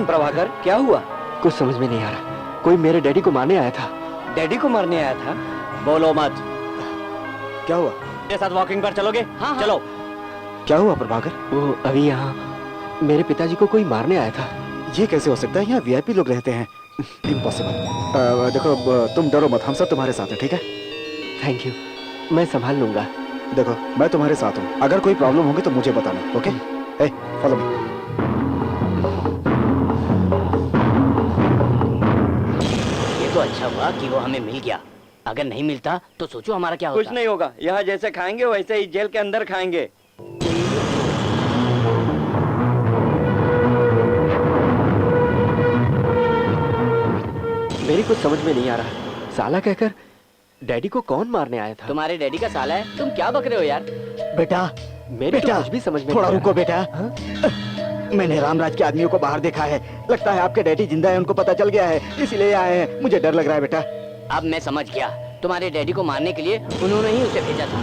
प्रभाकर, क्या हुआ? कुछ समझ में नहीं आ रहा। कोई मेरे डैडी को मारने आया था। डैडी को मारने आया था? बोलो मत। क्या हुआ? मेरे साथ वॉकिंग पर चलोगे? हाँ, हाँ। चलो। क्या हुआ प्रभाकर? वो अभी यहाँ मेरे पिताजी को कोई मारने आया था। ये कैसे हो सकता है? यहाँ वीआईपी लोग रहते हैं। इम्पॉसिबल। देखो, तुम डरो मत, हम सब तुम्हारे साथ हैं, ठीक है? थैंक यू, मैं संभाल लूंगा। देखो, मैं तुम्हारे साथ हूँ। अगर कोई प्रॉब्लम होगी तो मुझे बताना, ओके? ए, फॉलो मी। ये तो अच्छा हुआ कि वो हमें मिल गया। अगर नहीं मिलता तो सोचो हमारा क्या होता। कुछ नहीं होगा, यहाँ जैसे खाएंगे वैसे ही जेल के अंदर खाएंगे। मेरी कुछ समझ में नहीं आ रहा। साला कहकर डैडी को कौन मारने आया था? तुम्हारे डैडी का साला है, तुम क्या बक रहे हो यार? बेटा, मेरे तो कुछ भी समझ में थोड़ा नहीं आ रुको बेटा। मैंने रामराज के आदमियों को बाहर देखा है। लगता है आपके डैडी जिंदा है, उनको पता चल गया है, इसलिए आए हैं। मुझे डर लग रहा है बेटा। अब मैं समझ गया, तुम्हारे डैडी को मारने के लिए उन्होंने ही उसे भेजा था।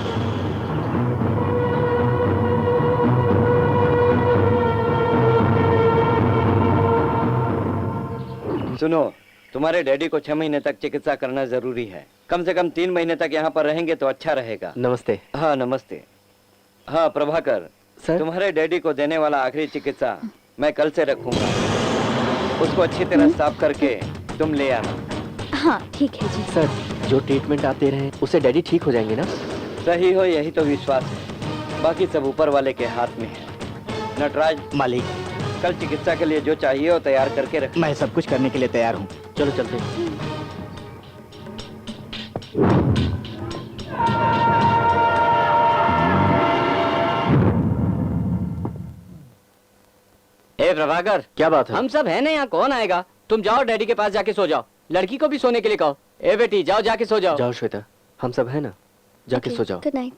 सुनो, तुम्हारे डैडी को 6 महीने तक चिकित्सा करना जरूरी है। कम से कम 3 महीने तक यहाँ पर रहेंगे तो अच्छा रहेगा। नमस्ते। हाँ नमस्ते। हाँ प्रभाकर, सर? तुम्हारे डैडी को देने वाला आखिरी चिकित्सा मैं कल से रखूंगा। उसको अच्छी तरह साफ करके तुम ले आना। हाँ ठीक है जी। सर, जो ट्रीटमेंट आप दे रहे हैं उससे डैडी ठीक हो जाएंगे ना? सही हो यही तो विश्वास है, बाकी सब ऊपर वाले के हाथ में है। नटराज, मालिक, कल चिकित्सा के लिए जो चाहिए वो तैयार करके रख। मैं सब कुछ करने के लिए तैयार हूँ। चलो चलते हैं। ए प्रभाकर, क्या बात है? हम सब है ना यहाँ, कौन आएगा? तुम जाओ डैडी के पास जाके सो जाओ। लड़की को भी सोने के लिए कहो। ए बेटी, जाओ जाके सो जाओ। जाओ श्वेता, हम सब है ना, जाके सो जाओ। Good night.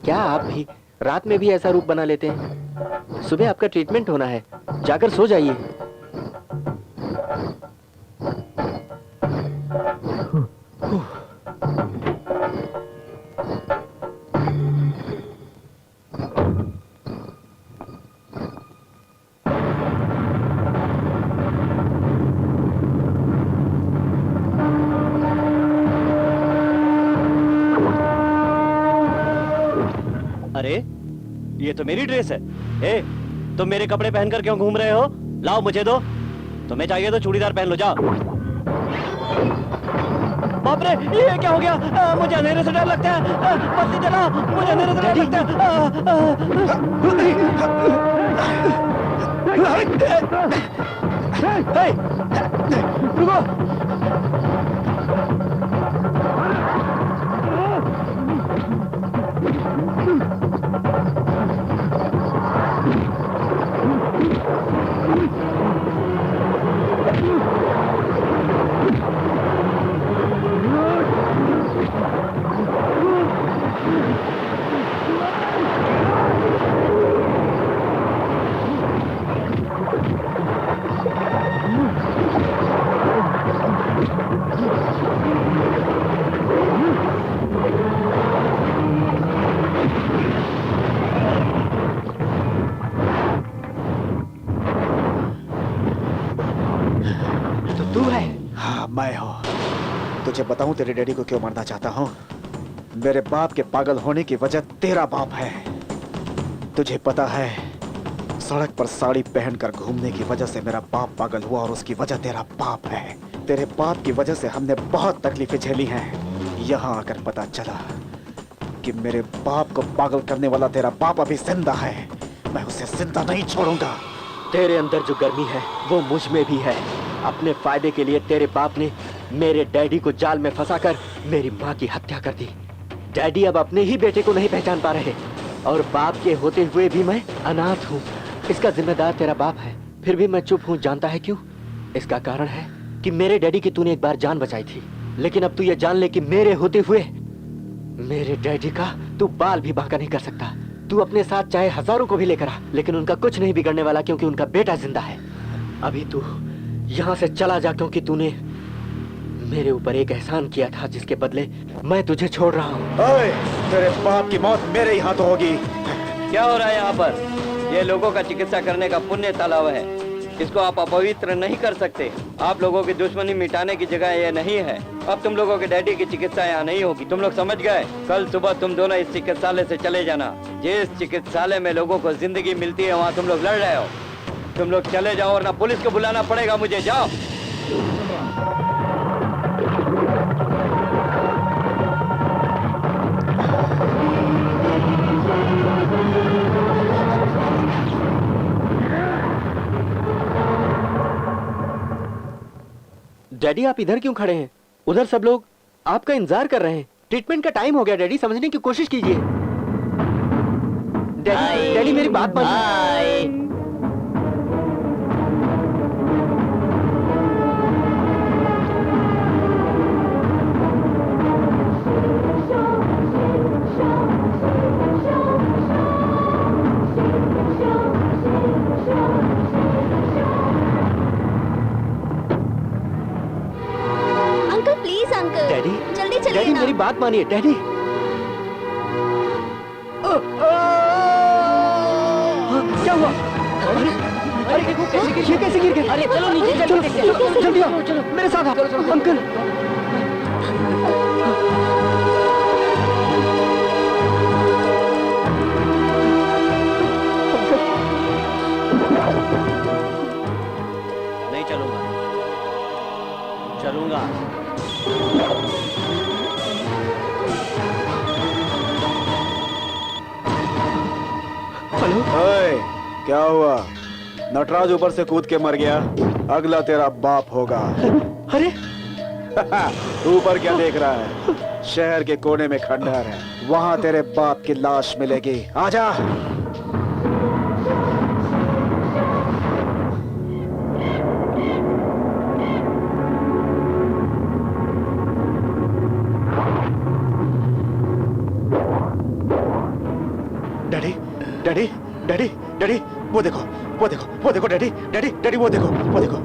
क्या आप भी रात में भी ऐसा रूप बना लेते हैं? सुबह आपका ट्रीटमेंट होना है, जाकर सो जाइए। अरे ये तो मेरी ड्रेस है। ए, तुम मेरे कपड़े पहनकर क्यों घूम रहे हो? लाओ मुझे दो। तुम्हें चाहिए तो चूड़ीदार पहन लो, जाओ। बाप रे, ये क्या हो गया? मुझे अंधेरे से डर लगता है। बत्ती जलाओ, मुझे अंधेरे से डर लगता है। रुको। तुझे बताऊं तेरे डैडी को क्यों मारना चाहता हूं? मेरे बाप के पागल होने की वजह तेरा बाप है। तुझे पता है, सड़क पर साड़ी पहनकर घूमने की वजह से मेरा बाप पागल हुआ और उसकी वजह तेरा बाप है। तेरे बाप की वजह से हमने बहुत तकलीफें झेली हैं। यहाँ आकर पता चला कि मेरे बाप को पागल करने वाला तेरा बाप अभी जिंदा है। मैं उसे जिंदा नहीं छोड़ूंगा। तेरे अंदर जो गर्मी है वो मुझ में भी है। अपने फायदे के लिए तेरे बाप ने मेरे डैडी को जाल में फंसाकर मेरी माँ की हत्या कर दी। डैडी अब अपने ही बेटे को नहीं पहचान पा रहे और बाप के होते हुए भी मैं अनाथ हूँ। इसका जिम्मेदार तेरा बाप है, फिर भी मैं चुप हूँ। जानता है क्यों? इसका कारण है कि मेरे डैडी की तूने एक बार जान बचाई थी, लेकिन अब तू ये जान ले कि मेरे होते हुए मेरे डैडी का तू बाल भी बांका नहीं कर सकता। तू अपने साथ चाहे हजारों को भी लेकर आ, लेकिन उनका कुछ नहीं बिगड़ने वाला, क्योंकि उनका बेटा जिंदा है। अभी तू यहाँ से चला जा, क्योंकि तूने मेरे ऊपर एक एहसान किया था जिसके बदले मैं तुझे छोड़ रहा हूँ। ओए, तेरे बाप की मौत मेरे ही हाथों होगी। क्या हो रहा है यहाँ पर? ये लोगों का चिकित्सा करने का पुण्य तालाब है, इसको आप अपवित्र नहीं कर सकते। आप लोगों की दुश्मनी मिटाने की जगह ये नहीं है। अब तुम लोगों के डैडी की चिकित्सा यहाँ नहीं होगी, तुम लोग समझ गए? कल सुबह तुम दोनों इस चिकित्सालय से चले जाना। जिस चिकित्सालय में लोगों को जिंदगी मिलती है वहाँ तुम लोग लड़ रहे हो। तुम लोग चले जाओ और ना पुलिस को बुलाना पड़ेगा मुझे। जाओ। डैडी आप इधर क्यों खड़े हैं? उधर सब लोग आपका इंतजार कर रहे हैं। ट्रीटमेंट का टाइम हो गया डैडी, समझने की कोशिश कीजिए। डैडी, डैडी मेरी बात मानिए। अंकल प्लीज अंकल, डैडी, जल्दी चलिए डैडी ना। मेरी बात मानिए। डैडी क्या हुआ? अरे अरे ये कैसे गिर गए? अरे चलो नीचे चलो चलो चलो जल्दी आओ, मेरे साथ आओ। अंकल नहीं चलूंगा। चलूंगा। हेलो। ओए, क्या हुआ? नटराज ऊपर से कूद के मर गया, अगला तेरा बाप होगा। अरे ऊपर क्या देख रहा है? शहर के कोने में खंडहर है, वहां तेरे बाप की लाश मिलेगी। आजा। डैडी, डैडी, डैडी, डैडी, वो देखो, वो देखो, वो देखो डैडी, डैडी, डैडी, वो देखो, वो देखो,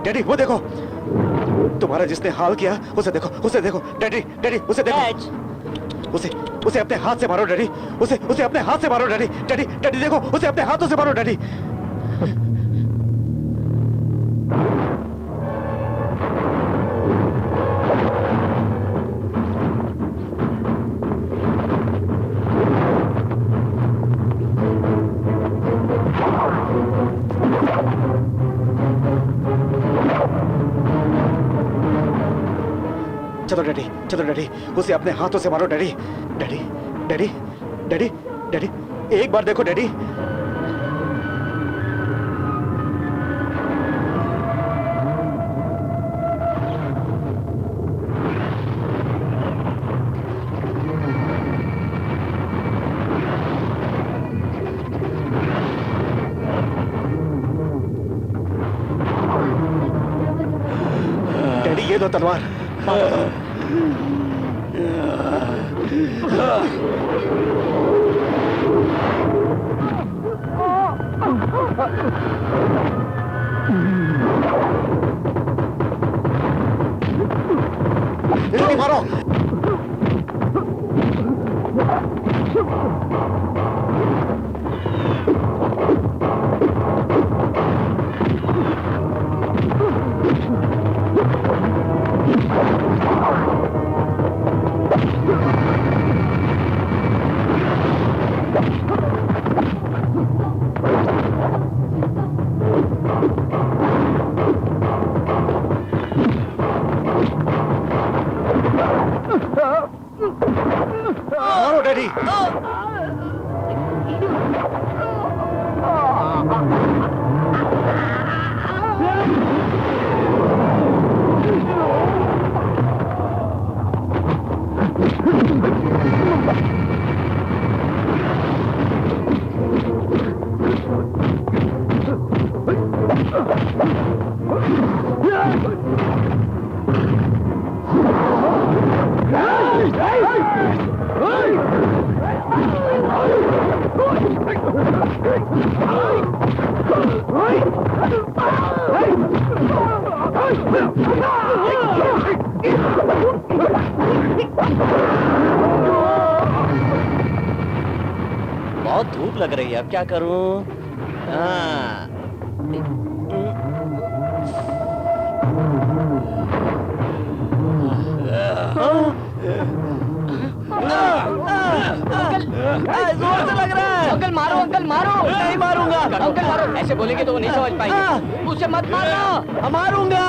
डैडी, वो देखो। तुम्हारा जिसने हाल किया उसे देखो, उसे देखो, डैडी, डैडी, उसे देखो। उसे अपने हाथ से मारो डैडी, उसे अपने हाथ से मारो डैडी, डैडी, डैडी देखो, उसे अपने हाथों से मारो डैडी। चलो डैडी, चलो डैडी, उसे अपने हाथों से मारो daddy, daddy, daddy, daddy, daddy, एक बार देखो डैडी। डैडी ये दो तलवार। जल्दी मारो। बचाओ डैडी। बहुत धूप लग रही है, अब क्या करूं? हाँ। जोर से लग रहा है। अंकल मारो, अंकल मारो। नहीं मारूंगा। अंकल मारो। ऐसे बोलेंगे तो वो नहीं समझ पाएंगे। उसे मत मारना। मारूंगा।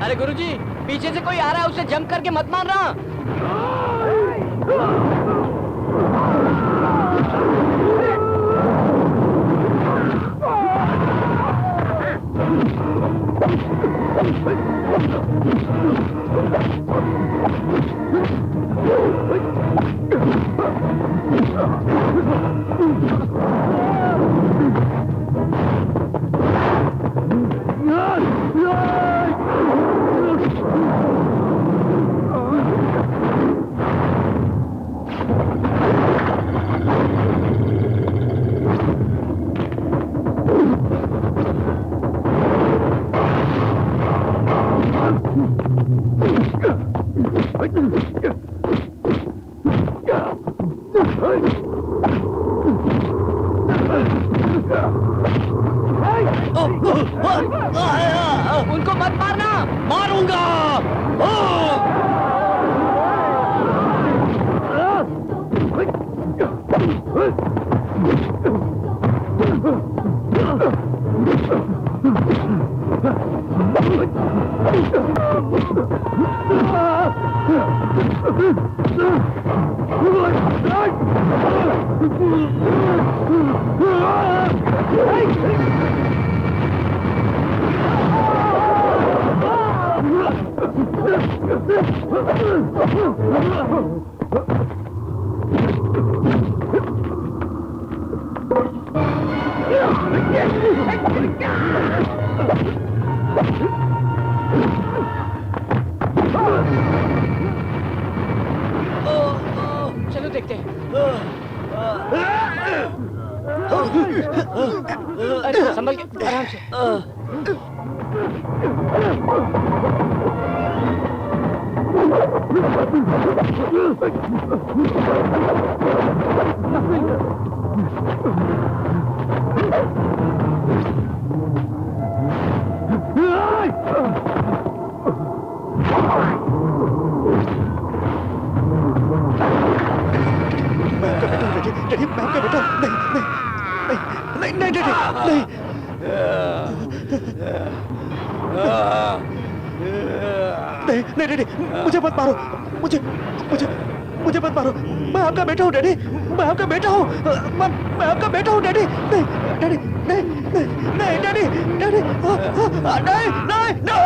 अरे गुरुजी, पीछे से कोई आ रहा है, उसे जंप करके मत मारना। उनको मत मारना। मारूंगा। चलो देखते हैं। अरे संभल के, आराम से। डैडी, मैं आपका बेटा। नहीं नहीं नहीं डैडी, नहीं। नहीं नहीं डैडी, मुझे मत मारो। मुझे मुझे मुझे मत मारो। मैं आपका बेटा हूँ डैडी, मैं आपका बेटा हूँ। मैं आपका बेटा हूँ डैडी। नहीं डैडी, नहीं नहीं नहीं डैडी, डैडी, नहीं नहीं नहीं।